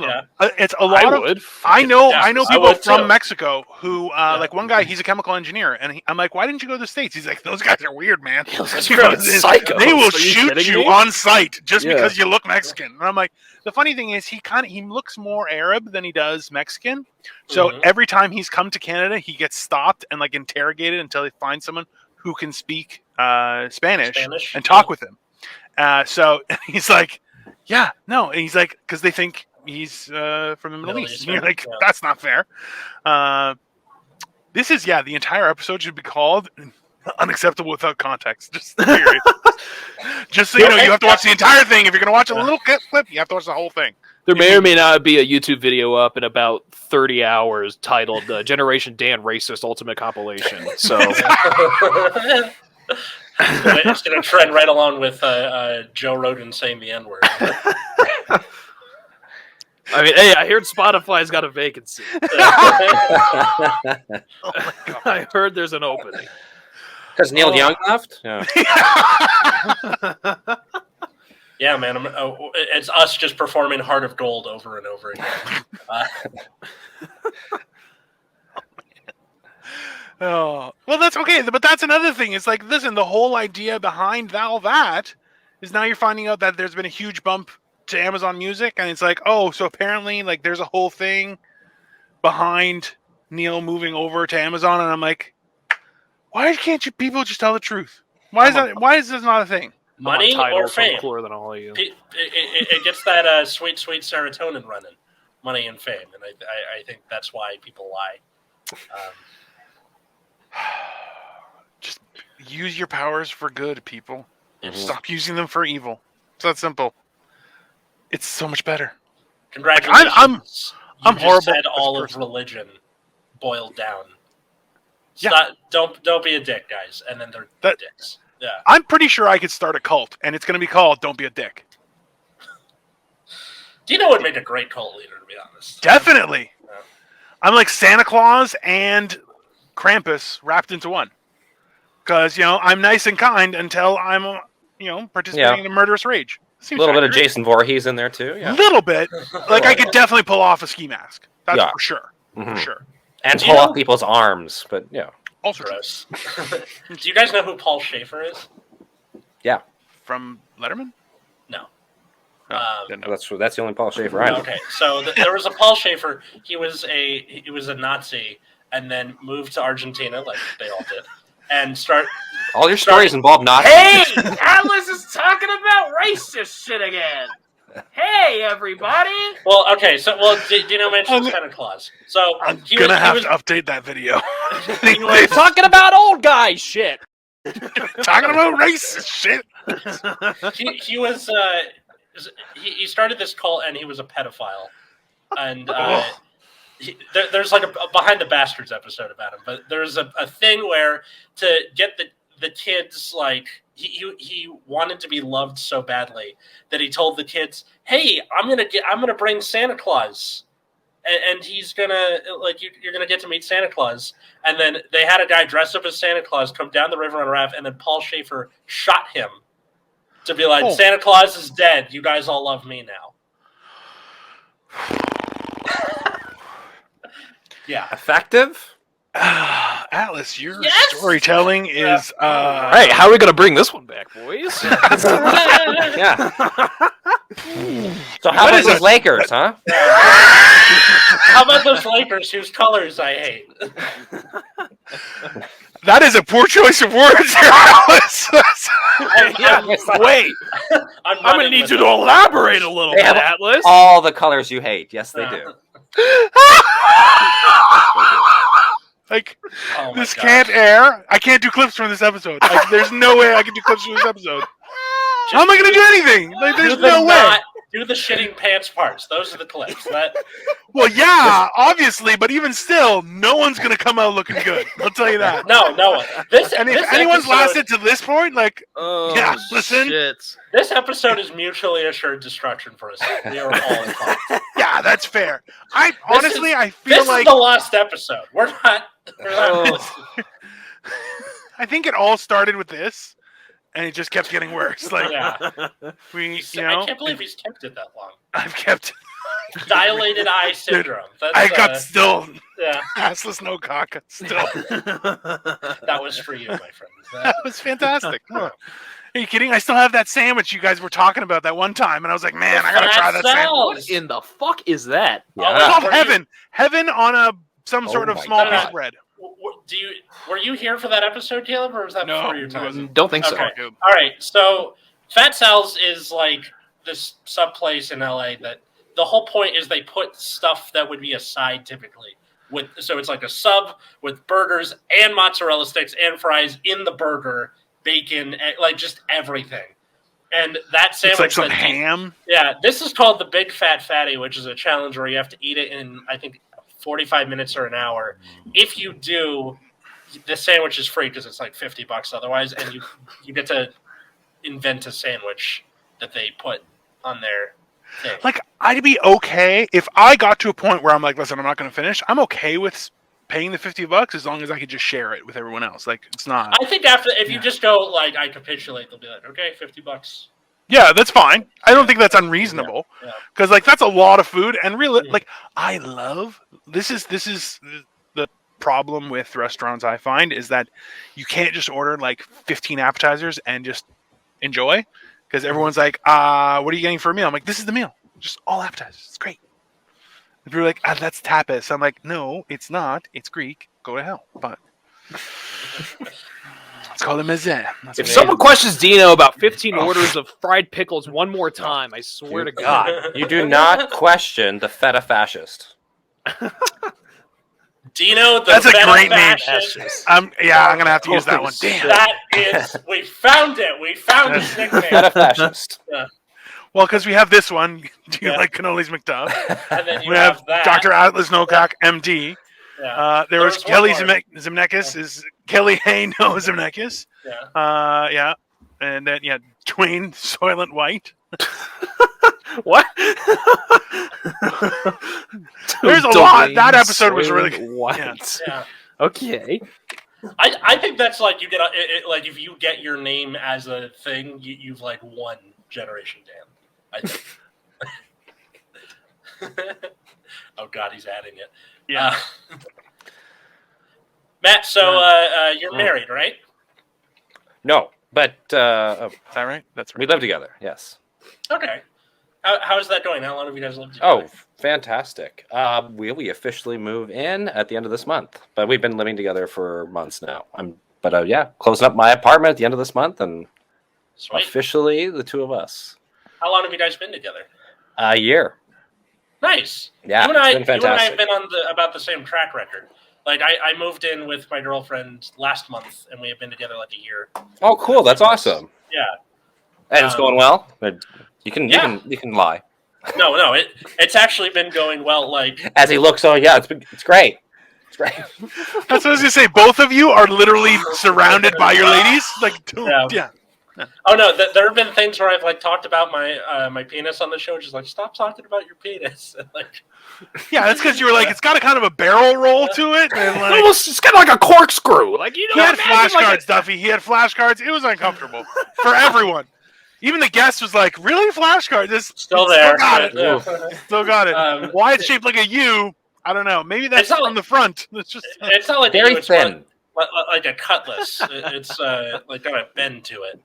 Yeah. It's a lot of. I know people from Mexico who like one guy. He's a chemical engineer, and I'm like, why didn't you go to the States? He's like, those guys are weird, man. Psychos. They will shoot you on sight just because you look Mexican. And I'm like, the funny thing is, he looks more Arab than he does Mexican. So every time he's come to Canada, he gets stopped and like interrogated until they find someone who can speak Spanish and talk with him. So he's like, yeah, no. And he's like, because they think he's from the Middle East. And you're like, that's not fair. This is, the entire episode should be called Unacceptable Without Context. Just period. Just so you know, you have to watch the entire thing. If you're going to watch a little clip, you have to watch the whole thing. There may or may not be a YouTube video up in about 30 hours titled Generation Dan Racist Ultimate Compilation. So it's going to trend right along with Joe Rogan saying the N-word. I mean, hey, I heard Spotify's got a vacancy. I heard there's an opening. Has Neil Young left? Yeah. Yeah, man. It's us just performing Heart of Gold over and over again. Oh, well, that's okay. But that's another thing. It's like, listen, the whole idea behind all that is now you're finding out that there's been a huge bump to Amazon Music. And it's like, oh, so apparently like there's a whole thing behind Neil moving over to Amazon. And I'm like, why can't you people just tell the truth? Why is this not a thing? Money or fame? Cooler than all of you. It gets that sweet serotonin running. Money and fame. And I think that's why people lie. Just use your powers for good, people. Mhm. Stop using them for evil. It's that simple. It's so much better. Congratulations. I'm you just horrible said as a all of person. religion boiled down. Yeah. Stop, don't be a dick, guys. And then they're dicks. Yeah. I'm pretty sure I could start a cult, and it's going to be called "Don't Be a Dick." Dino would make a great cult leader, to be honest. Definitely. Yeah. I'm like Santa Claus and Krampus wrapped into one. Because I'm nice and kind until I'm participating in a murderous rage. A little bit of Jason Voorhees in there too. A Yeah. little bit. Like I could definitely pull off a ski mask. That's for sure. Mm-hmm. For sure. And pull off people's arms, but yeah. Also gross. Do you guys know who Paul Schaefer is? Yeah. From Letterman? No. That's the only Paul Schaefer I know. Okay, so there was a Paul Schaefer. He was a Nazi, and then moved to Argentina, like they all did, and All your stories involve Nazis. Hey, Atlas is talking about racist shit again. Hey, everybody. Well, okay, Dino mentioned Santa Claus. So I'm gonna have to update that video. We're talking about old guy shit. Talking about racist shit. He started this cult, and he was a pedophile, and there's like a Behind the Bastards episode about him. But there's a thing where to get the kids, like he wanted to be loved so badly that he told the kids, "Hey, I'm gonna bring Santa Claus, and he's gonna you're gonna get to meet Santa Claus." And then they had a guy dress up as Santa Claus come down the river on a raft, and then Paul Schaefer shot him to be like, Santa Claus is dead. You guys all love me now. Yeah, effective. Atlas, your storytelling is. Hey, how are we gonna bring this one back, boys? Yeah. So how about those Lakers, huh? How about those Lakers whose colors I hate? That is a poor choice of words, Atlas. Wait, I'm gonna need you to elaborate a little They bit, have Atlas. all the colors you hate. Yes, they do. Like, Oh my this gosh. can't air. I can't do clips from this episode. Like, there's no way I can do clips from this episode. How am I going to do anything? Like, there's no way. Do the shitting pants parts. Those are the clips. Well, yeah, obviously, but even still, no one's going to come out looking good. I'll tell you that. No one. And if anyone's lasted to this point, like, yeah, listen. Shit. This episode is mutually assured destruction for us. We are all involved. Yeah, that's fair. I feel this like is the lost episode. We're not. I think it all started with this, and it just kept getting worse. Like, Yeah. I can't believe he's kept it that long. I've kept Dilated eye syndrome. I got still Yeah, assless no cock. Still, that was for you, my friend. that was fantastic. Huh. Are you kidding? I still have that sandwich you guys were talking about that one time, and I was like, man, I gotta try that sandwich. What in the fuck is that? It's called heaven on some sort of small piece of bread. Were you here for that episode, Caleb, or was that before your time? wasn't. Don't think so. Okay. All right, so Fat Sal's is like this sub place in LA that the whole point is they put stuff that would be a side typically. So it's like a sub with burgers and mozzarella sticks and fries in the burger, bacon, like just everything. And that sandwich, it's like some ham. Yeah, this is called the Big Fat Fatty, which is a challenge where you have to eat it in, I think, 45 minutes or an hour. If you do, the sandwich is free because it's like $50 otherwise, and you get to invent a sandwich that they put on their thing. Like, I'd be okay if I got to a point where I'm like, listen, I'm not going to finish. I'm okay with paying the $50 as long as I could just share it with everyone else. Like, it's not. I think if you just go like, I capitulate, they'll be like, okay, $50. Yeah, that's fine. I don't think that's unreasonable because like that's a lot of food and really like I love this is the problem with restaurants I find is that you can't just order like 15 appetizers and just enjoy because everyone's like, what are you getting for a meal? I'm like, this is the meal, just all appetizers. It's great. If you're like, that's tapas, I'm like, no, it's not. It's Greek. Go to hell. But it's called a mezze. If someone questions Dino about 15 orders of fried pickles one more time, I swear to God. You do not question the feta fascist. Dino, the That's a great name. benefascist. I'm gonna have to use that one. Damn. That is, we found it. We found his nickname. Benefascist. Well, because we have this one. Do you Yeah. like cannolis McDuff? And then you We have that. Dr. Atlas Nocock, MD. Yeah. There was was Kelly one more. Zemeckis. Is Kelly Hay no Zemeckis? Yeah. Yeah. And then Dwayne Soylent White. What? There's a lot. That episode was really good. What? Yeah. Okay. I think that's like you get like if you get your name as a thing, you've like won Generation Dan. I think. Oh God, he's adding it. Yeah. Matt, so you're married, right? No, but Is that right? That's right. we live together. Yes. Okay. How is that going? How long have you guys lived Oh, together? fantastic. We officially move in at the end of this month, but we've been living together for months now. Closing up my apartment at the end of this month, and Sweet. officially the two of us. How long have you guys been together? A year. Nice. Yeah, you and I, it's been fantastic. You and I have been on about the same track record. Like I moved in with my girlfriend last month, and we have been together like a year. Oh, cool! That's awesome. Yeah. And it's going well. You can lie. No, it's actually been going well. Like As he looks, it's great. It's great. That's what I was gonna say. Both of you are literally surrounded by your ladies. Like, yeah. Oh no, there have been things where I've like talked about my penis on the show, just like stop talking about your penis. Like, Yeah, that's because you were like, it's got a kind of a barrel roll to it, and like It's kind of like a corkscrew. Like he had flashcards, Duffy. He had flashcards. It was uncomfortable for everyone. Even the guest was like, "Really, flashcards? still there. Still got it. Yeah. Still got it. Why it's shaped like a U? I don't know. Maybe that's It's not- from the front. It's just It's not like Very it's thin. like a cutlass. It's like got a bend to it.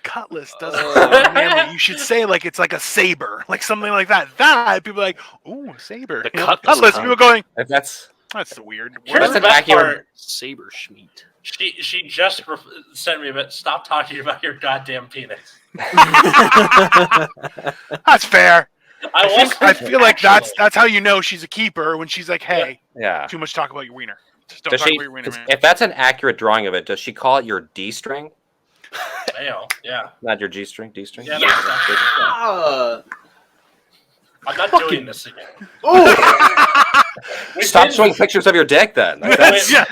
cutlass doesn't sound manly. You should say like it's like a saber, like something like that. That people are like, ooh, a saber. The You know, cutlass cutlass. kind. People going, That's that's the weird. Here's That's the an best accurate- part. Saber schmeat. She just sent me a bit. Stop talking about your goddamn penis. That's fair. I feel like actually. that's how you know she's a keeper when she's like, hey, yeah. too much talk about your wiener. Just don't Does talk she? about your wiener, 'Cause man. if that's an accurate drawing of it, does she call it your D string? Yeah. Not your G string. D string. Yeah. Yeah. I'm not doing this again. We've Stop been- showing pictures of your dick, then. Like, that's- Yeah,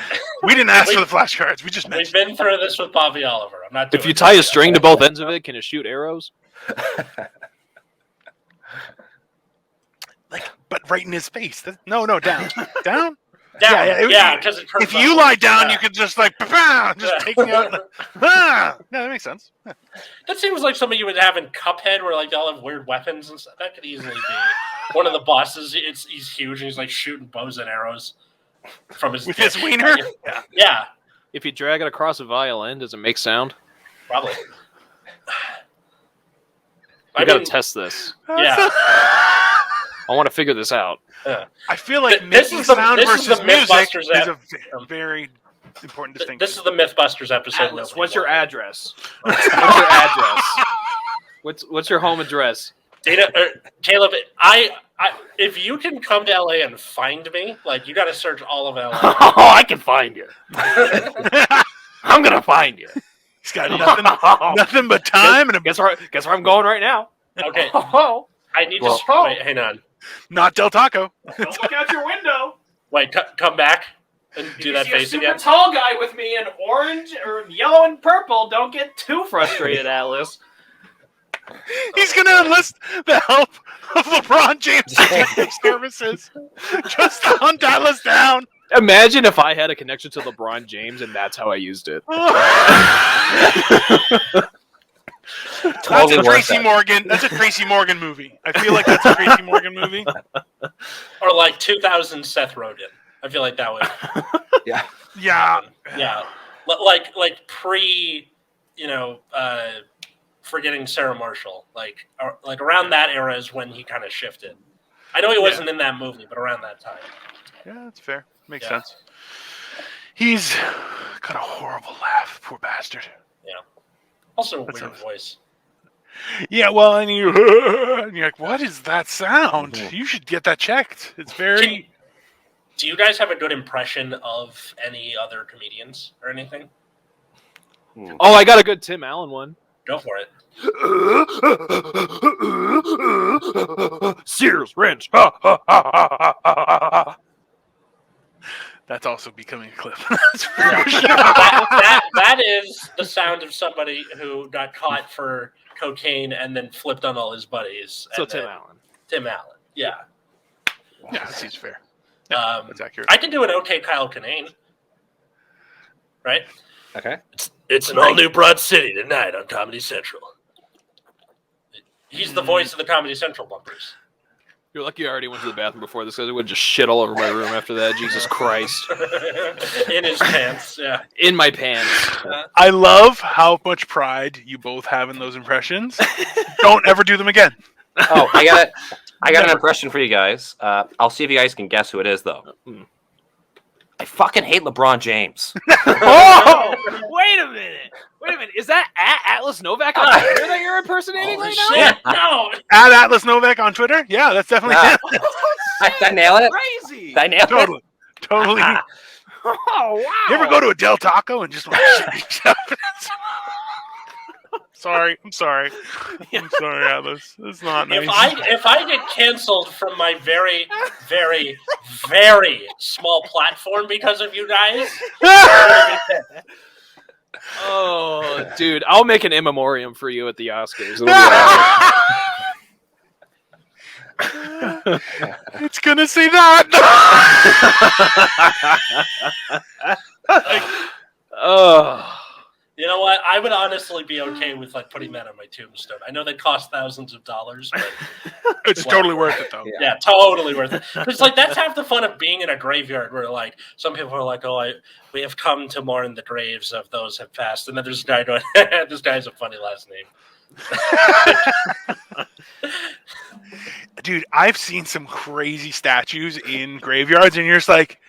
we didn't ask we- for the flashcards. We just We've mentioned. been through this with Bobby Oliver. I'm not doing If you this tie a again. string to both ends of it, can it shoot arrows? But right in his face. No, down, down. Down. Yeah, Because If you lie down, you could just like just take me out. Yeah, that makes sense. Yeah. That seems like something you would have in Cuphead, where like they all have weird weapons and stuff. That could easily be one of the bosses. He's huge and he's like shooting bows and arrows from his With dick. his wiener. Yeah, If you drag it across a violin, does it make sound? probably. I gotta test this. Yeah. I want to figure this out. I feel like This making is the- sound this is versus the music Mythbusters is a app. very important distinction. This is the Mythbusters episode. Atlas, nobody what's your wanted. address? What's your address? What's your home address? Dana, Caleb, I, if you can come to LA and find me, like you got to search all of LA. Oh, I can find you. I'm gonna find you. He's got nothing but time and a Guess where I'm going right now. Okay, Oh, I need Well- to wait. Hang on. not Del Taco. Don't look out your window. Wait, come back and do You that see a face super again. tall guy with me in orange or yellow and purple. Don't get too frustrated, Atlas. He's gonna enlist the help of LeBron James Detective Services just to hunt Atlas down. imagine if I had a connection to LeBron James and that's how I used it. That's Totally a worth Tracy it. Morgan. That's a Tracy Morgan movie. I feel like that's a Tracy Morgan movie. Or like 2000 Seth Rogen. I feel like that would. Yeah. Yeah. Yeah, like pre, forgetting Sarah Marshall. Like around that era is when he kind of shifted. I know he wasn't in that movie, but around that time. Yeah, that's fair. Makes Yeah. sense. He's got a horrible laugh. Poor bastard. Also a That's weird a- voice. Yeah, well, and you're like, what is that sound? Mhm. You should get that checked. It's very. Do you guys have a good impression of any other comedians or anything? Oh, I got a good Tim Allen one. Go for it. Sears wrench. That's also becoming a clip. That is the sound of somebody who got caught for cocaine and then flipped on all his buddies. So and Tim then- Allen. Tim Allen. Yeah. Yeah, that seems fair. That's accurate. I can do an okay Kyle Kinane. Right? Okay. It's an all new Broad City tonight on Comedy Central. He's the voice of the Comedy Central bumpers. You're lucky I already went to the bathroom before this, because it would just shit all over my room after that. Jesus Christ. In his pants, yeah. In my pants. I love how much pride you both have in those impressions. Don't ever do them again. Oh, I got an impression for you guys. I'll see if you guys can guess who it is, though. I fucking hate LeBron James. Oh! Wait a minute. Is that at Atlas Novak on Twitter that you're impersonating right now? Shit, no! At Atlas Novak on Twitter? Yeah, that's definitely Ah. him. Did I nail it? Crazy. Did I nail it? Totally. Oh, wow. You ever go to a Del Taco and just want to shit yourself? Sorry. I'm sorry, Atlas. It's not nice. If I get canceled from my very, very, very small platform because of you guys, Oh, dude, I'll make an in memoriam for you at the Oscars. It'll be all right. It's gonna say that. Oh. you know what? I would honestly be okay with like putting that on my tombstone. I know they cost thousands of dollars, but It's totally worth it, though. yeah, totally worth it. It's like that's half the fun of being in a graveyard, where like some people are like, "Oh, we have come to mourn the graves of those who have passed," and then there's a guy going, "This guy has a funny last name." Dude, I've seen some crazy statues in graveyards, and you're just like,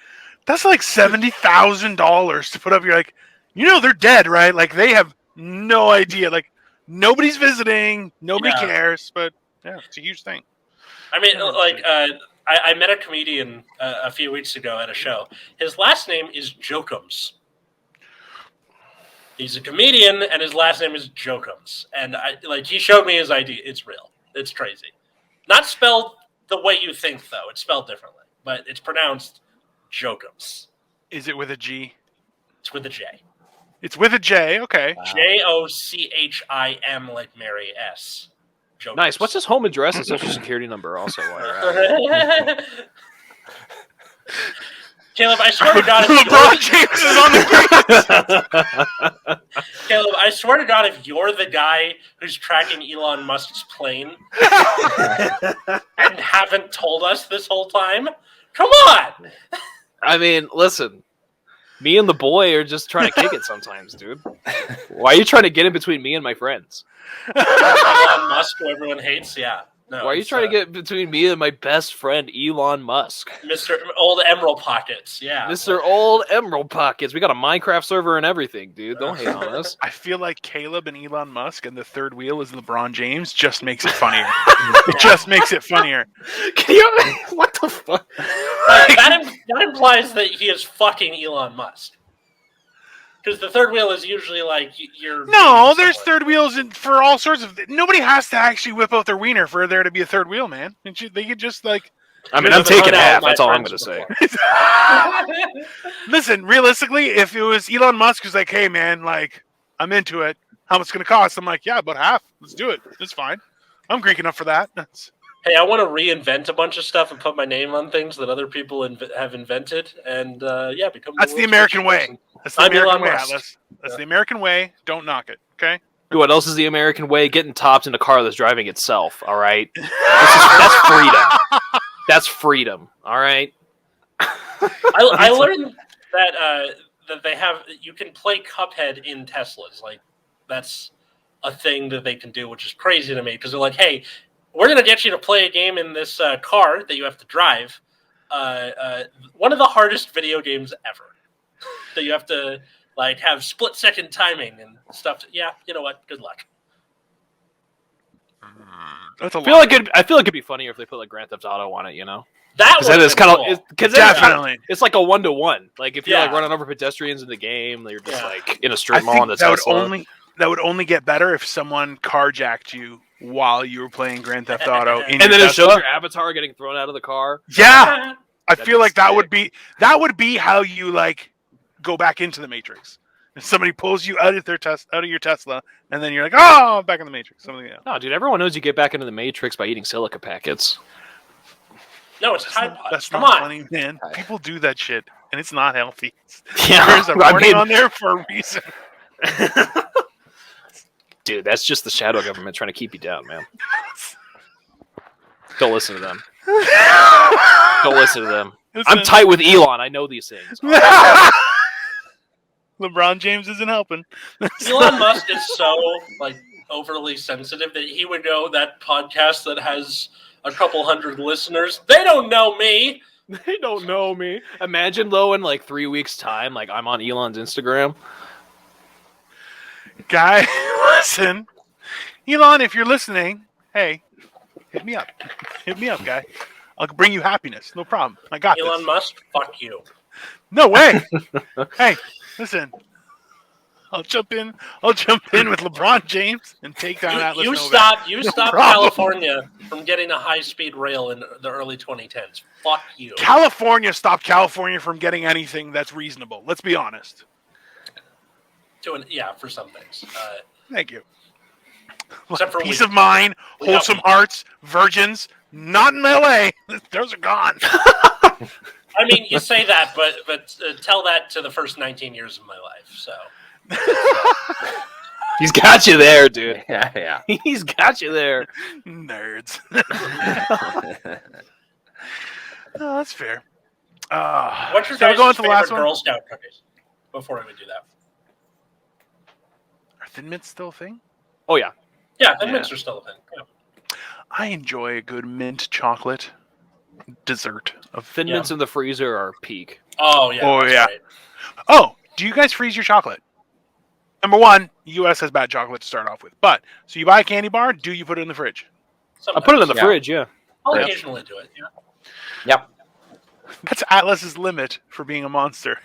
that's like $70,000 to put up. You're like, they're dead, right? Like, they have no idea. Like, nobody's visiting, nobody Yeah. cares, but yeah, it's a huge thing. I mean, like, I met a comedian a few weeks ago at a show. His last name is Jokums. He's a comedian, and his last name is Jokums. And he showed me his ID. It's real. It's crazy. Not spelled the way you think, though. It's spelled differently, but it's pronounced Jokums. Is it with a G? It's with a J. It's with a J, okay. Wow. Jochim, like Mary S. Jokums. Nice. What's his home address and social security number also while you're at it? Caleb, I swear to God, LeBron James is on the Caleb, I swear to God, if you're the guy who's tracking Elon Musk's plane and haven't told us this whole time, come on! I mean, listen. Me and the boy are just trying to kick it sometimes, dude. Why are you trying to get in between me and my friends? Elon Musk, who everyone hates, yeah. No, Why are you trying to get between me and my best friend, Elon Musk? Mr. Old Emerald Pockets, yeah. Mr. Old Emerald Pockets. We got a Minecraft server and everything, dude. Don't hate on us. I feel like Caleb and Elon Musk and the third wheel is LeBron James just makes it funnier. It just makes it funnier. Can you? What the fuck? That implies that he is fucking Elon Musk. Because the third wheel is usually like you're. No, there's third wheels for all sorts of. Nobody has to actually whip out their wiener for there to be a third wheel, man. They could just like. I mean, Because I'm I've taking hung out half. with That's my all I'm going to friends say. Listen, realistically, if it was Elon Musk who's like, "Hey, man, like, I'm into it. How much it's going to cost?" I'm like, "Yeah, about half. Let's do it. That's fine. I'm Greek enough for that." Hey, I want to reinvent a bunch of stuff and put my name on things that other people have invented, and become. That's the world's American richest way. person. That's the I'm American Elon way, Musk. Atlas. That's the American way. Don't knock it. Okay. What else is the American way? Getting topped in a car that's driving itself. All right, that's freedom. That's freedom. All right. I learned that they have you can play Cuphead in Teslas. Like that's a thing that they can do, which is crazy to me because they're like, hey, we're gonna get you to play a game in this car that you have to drive. One of the hardest video games ever that you have to like have split-second timing and stuff. Yeah, you know what? Good luck. That's a I feel like it'd be funnier if they put like Grand Theft Auto on it, you know? That Because then would it's kind of because Definitely. it's like a 1-to-1. Like if you're like Yeah. running over pedestrians in the game, you're just Yeah. like in a I straight mall think on the that would Tesla. only get better if someone carjacked you while you were playing Grand Theft Auto in And your then it shows Tesla. your avatar getting thrown out of the car. Yeah, I That'd feel be like that sick. would be how you like go back into the Matrix. If somebody pulls you out of your Tesla, and then you're like, oh, I'm back in the Matrix. Something else. No, dude, everyone knows you get back into the Matrix by eating silica packets. No, it's Tide Pods. That's Come not on. funny, man. People do that shit, and it's not healthy. Yeah, There's a I warning mean- on there for a reason. Dude, that's just the shadow government trying to keep you down, man. Don't listen to them. Don't listen to them. I'm Listen. tight with Elon. I know these things. LeBron James isn't helping. Elon Musk is so like overly sensitive that he would know that podcast that has a couple hundred listeners. They don't know me. They don't know me. Imagine though, in like 3 weeks' time, like I'm on Elon's Instagram. Guy, listen. Elon, if you're listening, hey, hit me up. Hit me up, guy. I'll bring you happiness. No problem. I got Elon this. Musk, fuck you. No way. Hey, listen. I'll jump in with LeBron James and take down Atlas You Novak. stop problem. California from getting a high-speed rail in the early 2010s. Fuck you. California stopped California from getting anything that's reasonable. Let's be honest. For some things. Thank you. Except for Peace weed. of mind, We got wholesome weed. hearts, virgins, not in LA. Those are gone. I mean, you say that, but tell that to the first 19 years of my life. So He's got you there, dude. Yeah. He's got you there. Nerds. Oh, that's fair. what's your so we're guys' going to the favorite last one? Girl Scout cookies? Before we would do that. Are Thin Mints still a thing? Oh yeah. Yeah, the mints are still a thing. Yeah. I enjoy a good mint chocolate dessert. Thin Yeah. mints in the freezer are peak. Oh yeah. Oh, that's yeah. right. Oh, do you guys freeze your chocolate? Number one, U.S. has bad chocolate to start off with. But, so you buy a candy bar, do you put it in the fridge? I put it in the Yeah. fridge, yeah. I'll Yeah. occasionally do it. Yeah. Yep. That's Atlas's limit for being a monster.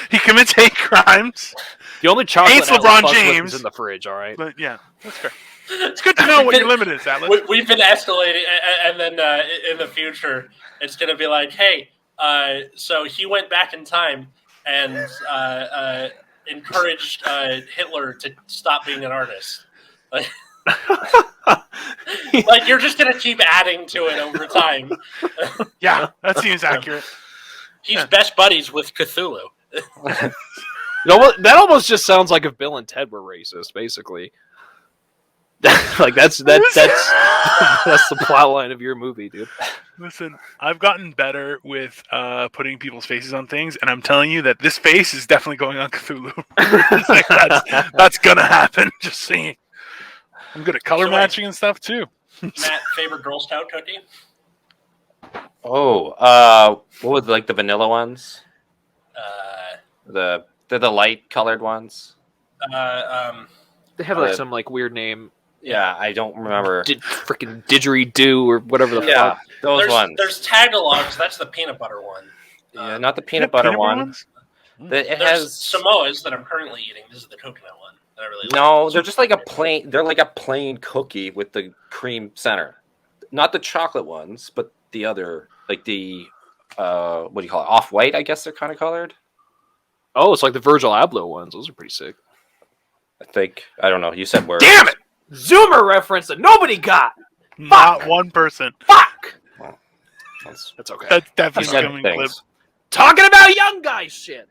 He commits hate crimes, The only chocolate Hates Atlas LeBron fucks with James. is in the fridge, all right? but yeah, that's fair. It's good to know what your limit is, Atlas. We've been escalating, and then in the future, it's going to be like, hey, so he went back in time and encouraged Hitler to stop being an artist. Like, like you're just going to keep adding to it over time. Yeah, that seems accurate. He's best buddies with Cthulhu. You know what? That almost just sounds like if Bill and Ted were racist, basically. Like that's the plot line of your movie, dude. Listen, I've gotten better with putting people's faces on things, and I'm telling you that this face is definitely going on Cthulhu. It's like, that's gonna happen. Just saying. I'm good at color So wait. matching and stuff too. Matt, favorite Girl Scout cookie? Oh, what was like the vanilla ones? Uh, They're the light colored ones. They have like some like weird name. Yeah, I don't remember. Freaking didgeridoo or whatever the Yeah, fuck. those ones. There's Tagalogs. That's the peanut butter one. Yeah, not the peanut butter one. ones? It There's has Samoas that I'm currently eating. This is the coconut one that I really like. no. They're just like a plain. They're like a plain cookie with the cream center. Not the chocolate ones, but the other, like the what do you call it? Off white, I guess they're kind of colored. Oh, it's like the Virgil Abloh ones. Those are pretty sick. I think I don't know. You said words. Damn it! Zoomer reference that nobody got. Not one person. Fuck. That's- That's okay. That's You definitely said coming clip. things. Talking about young guy shit.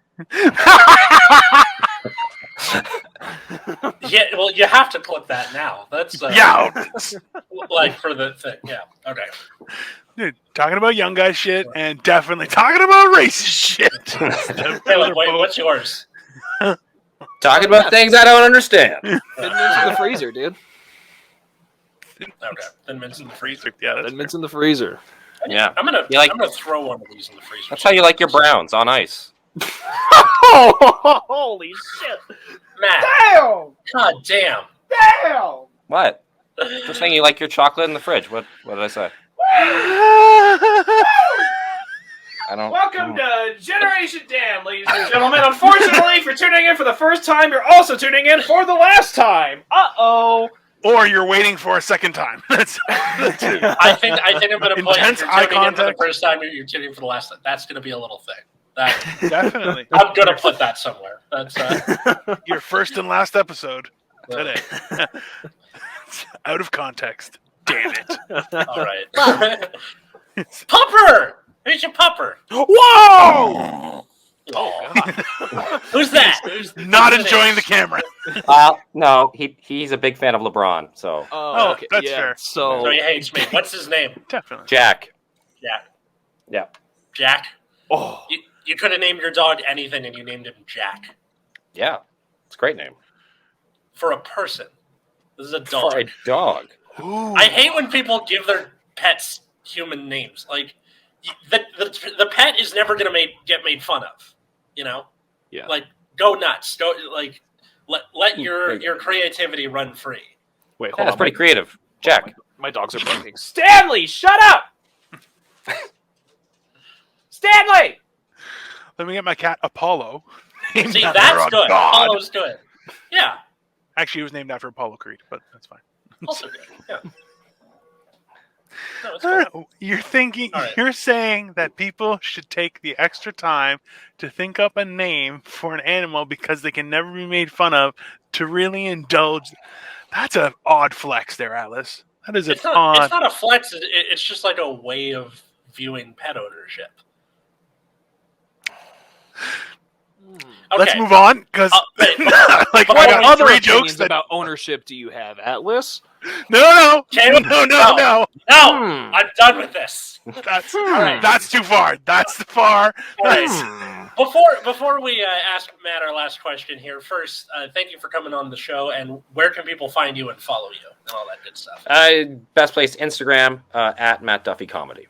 Yeah, well, you have to clip that now. That's Yeah, like for the thing. Yeah, okay. dude, talking about young guy shit and definitely talking about racist shit. Caleb, wait, what's yours? Talking about things I don't understand. Thin mints in the freezer, dude. Okay, Thin Mints in the freezer. freezer? Yeah, that's Thin mints in the freezer. Yeah, I'm gonna You like- I'm gonna throw one of these in the freezer. that's how you like your browns on ice. Holy shit! Matt. Damn! God damn. Damn! What? Just saying you like your chocolate in the fridge. What did I say? I don't. Welcome to Generation Dan, ladies and gentlemen. Unfortunately, if you're tuning in for the first time, you're also tuning in for the last time. Uh-oh. Or you're waiting for a second time. That's I think I'm going to put Intense you're eye tuning in for the contact. first time. You're tuning in for the last time. That's going to be a little thing. definitely I'm going to put that somewhere. That's your first and last episode today. Out of context. Damn it. all right. Pupper. Who's your pupper? Whoa! Oh, who's that? Not who's enjoying the camera. No, he's a big fan of LeBron. So Oh, okay. that's yeah. fair. So he hates me. What's his name? Definitely. Jack. Jack. Yeah. Jack. Oh, You could have named your dog anything, and you named him Jack. Yeah. It's a great name For a person. This is a dog. for a dog. Ooh. I hate when people give their pets human names. Like, the pet is never going to get made fun of. You know? yeah. Like, go nuts. Go, like, let your creativity run free. Wait, Yeah, hold that's on. pretty creative. Jack. My dogs are barking. Stanley, shut up! Stanley! Let me get my cat Apollo. See, Named after that's a good. god. Apollo's good. Yeah. Actually, it was named after Apollo Creed, but that's fine. Also good. Yeah. No, it's I cool. don't know. You're thinking, All right. you're saying that people should take the extra time to think up a name for an animal because they can never be made fun of to really indulge. That's an odd flex there, Atlas. That is an It's odd. not a flex. It's just like a way of viewing pet ownership. Okay. Let's move on because wait. like What I got other three opinions jokes that about ownership do you have, Atlas? no Caleb, no. no. No, I'm done with this. That's right. that's too far. That's too far. All right. Hmm. Before we ask Matt our last question here, first, thank you for coming on the show. And where can people find you and follow you and all that good stuff? Best place Instagram at Matt Duffy Comedy.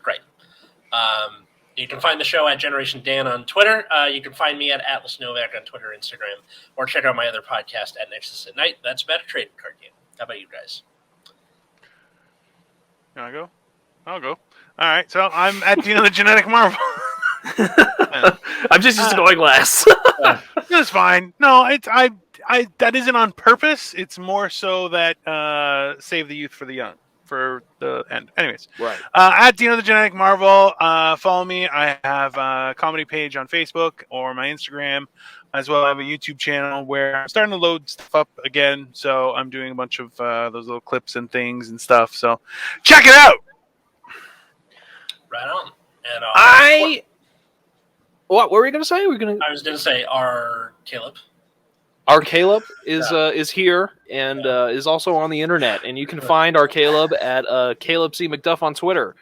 Great. You can find the show at Generation Dan on Twitter. You can find me at Atlas Novak on Twitter, Instagram, or check out my other podcast at Nexus at Night. That's about a trading card game. How about you guys? You wanna go? I'll go. All right. So I'm at Dino the Genetic Marvel. I'm just used to going last. That's fine. No, it's I that isn't on purpose. It's more so that save the youth for the young for the end. Anyways, Right. at Dino the Genetic Marvel, follow me. I have a comedy page on Facebook or my Instagram, as well. I have a YouTube channel where I'm starting to load stuff up again. So I'm doing a bunch of those little clips and things and stuff. So check it out. Right on. And What were we gonna say? I was going to say, Caleb. Our Caleb is here and is also on the internet, and you can find our Caleb at Caleb C. McDuff on Twitter.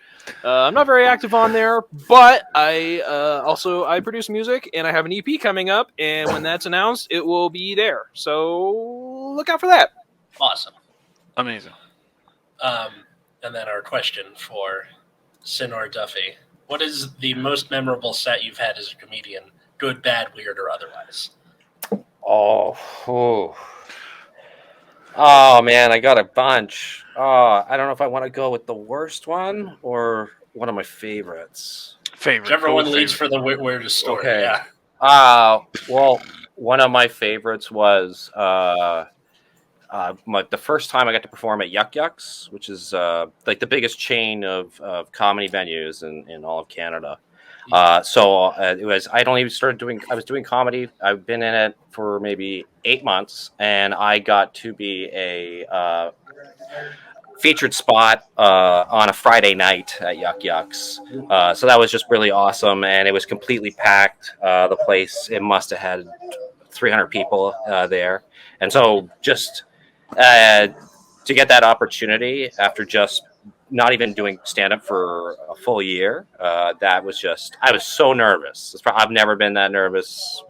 I'm not very active on there, but I produce music, and I have an EP coming up, and when that's announced, it will be there. So look out for that. Awesome. Amazing. And then our question for Sinor Duffy. What is the most memorable set you've had as a comedian? Good, bad, weird, or otherwise? Oh man, I got a bunch. I don't know if I want to go with the worst one or one of my favorites. Favorite. Whichever Go one with leads favorite. for the weirdest story. Okay. Yeah. Well, one of my favorites was the first time I got to perform at Yuck Yucks, which is like the biggest chain of comedy venues in all of Canada. So it was. I was doing comedy. I've been in it for maybe 8 months, and I got to be a featured spot on a Friday night at Yuck Yucks. So that was just really awesome, and it was completely packed. The place, it must have had 300 people there, and so just to get that opportunity after just not even doing stand-up for a full year, that was just, I was so nervous. I've never been that nervous.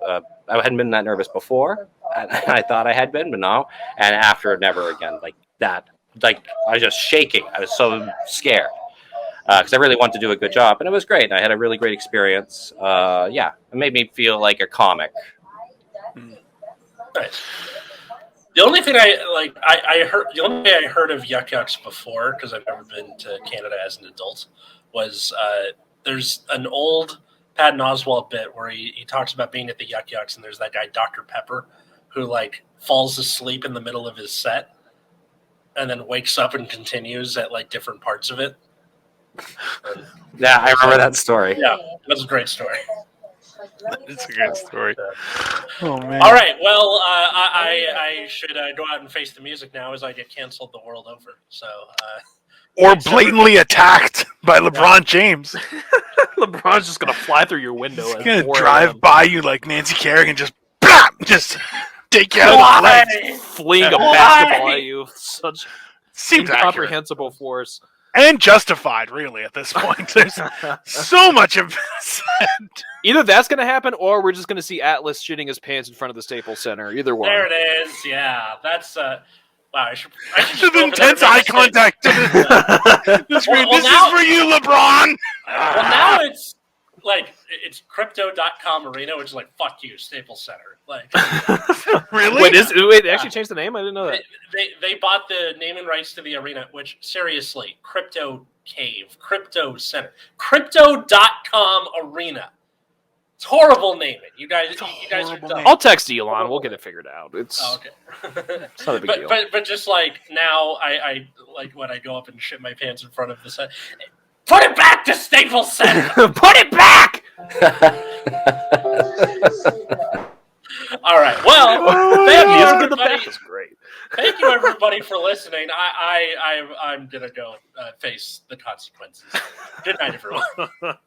I hadn't been that nervous before. I thought I had been, but no. And after, never again. Like that. Like, I was just shaking. I was so scared. Because I really wanted to do a good job. And it was great. I had a really great experience. Yeah, it made me feel like a comic. Nice. The only thing I heard, the only way I heard of Yuck Yucks before, because I've never been to Canada as an adult, was there's an old Patton Oswalt bit where he talks about being at the Yuck Yucks, and there's that guy Dr. Pepper who like falls asleep in the middle of his set, and then wakes up and continues at like different parts of it. Yeah, I remember that story. Yeah, that's a great story. It's a good story. Oh man! All right, well, I should go out and face the music now as I get canceled the world over. So, Or blatantly attacked by LeBron James. LeBron's just gonna fly through your window. He's at gonna 4 drive a.m. by you like Nancy Kerrigan, just take you out of the legs. fleeing a basketball at you. Such Seems accurate. incomprehensible force. And justified, really, at this point. There's so much investment. Either that's going to happen, or we're just going to see Atlas shitting his pants in front of the Staples Center. Either one. there it is. Yeah, that's wow. I should just With go over there intense and eye make a contact to the screen. Well, This now- is for you, LeBron. Well, now it's like it's crypto.com arena, which is like fuck you, Staples Center. Like Really? Wait, they actually changed the name? I didn't know that. they bought the naming rights to the arena, which seriously, Crypto Cave, Crypto Center, crypto.com arena. It's horrible naming. You guys are horrible dumb. name. I'll text Elon. We'll get it figured out. It's, Oh, okay. it's not a big deal. but just like now, I like when I go up and shit my pants in front of the set. Put it back to Staples Center. Put it back! All right. Well, They have thank you, music in the everybody. back. That's great. Thank you, everybody, for listening. I'm gonna go face the consequences. Good night, everyone.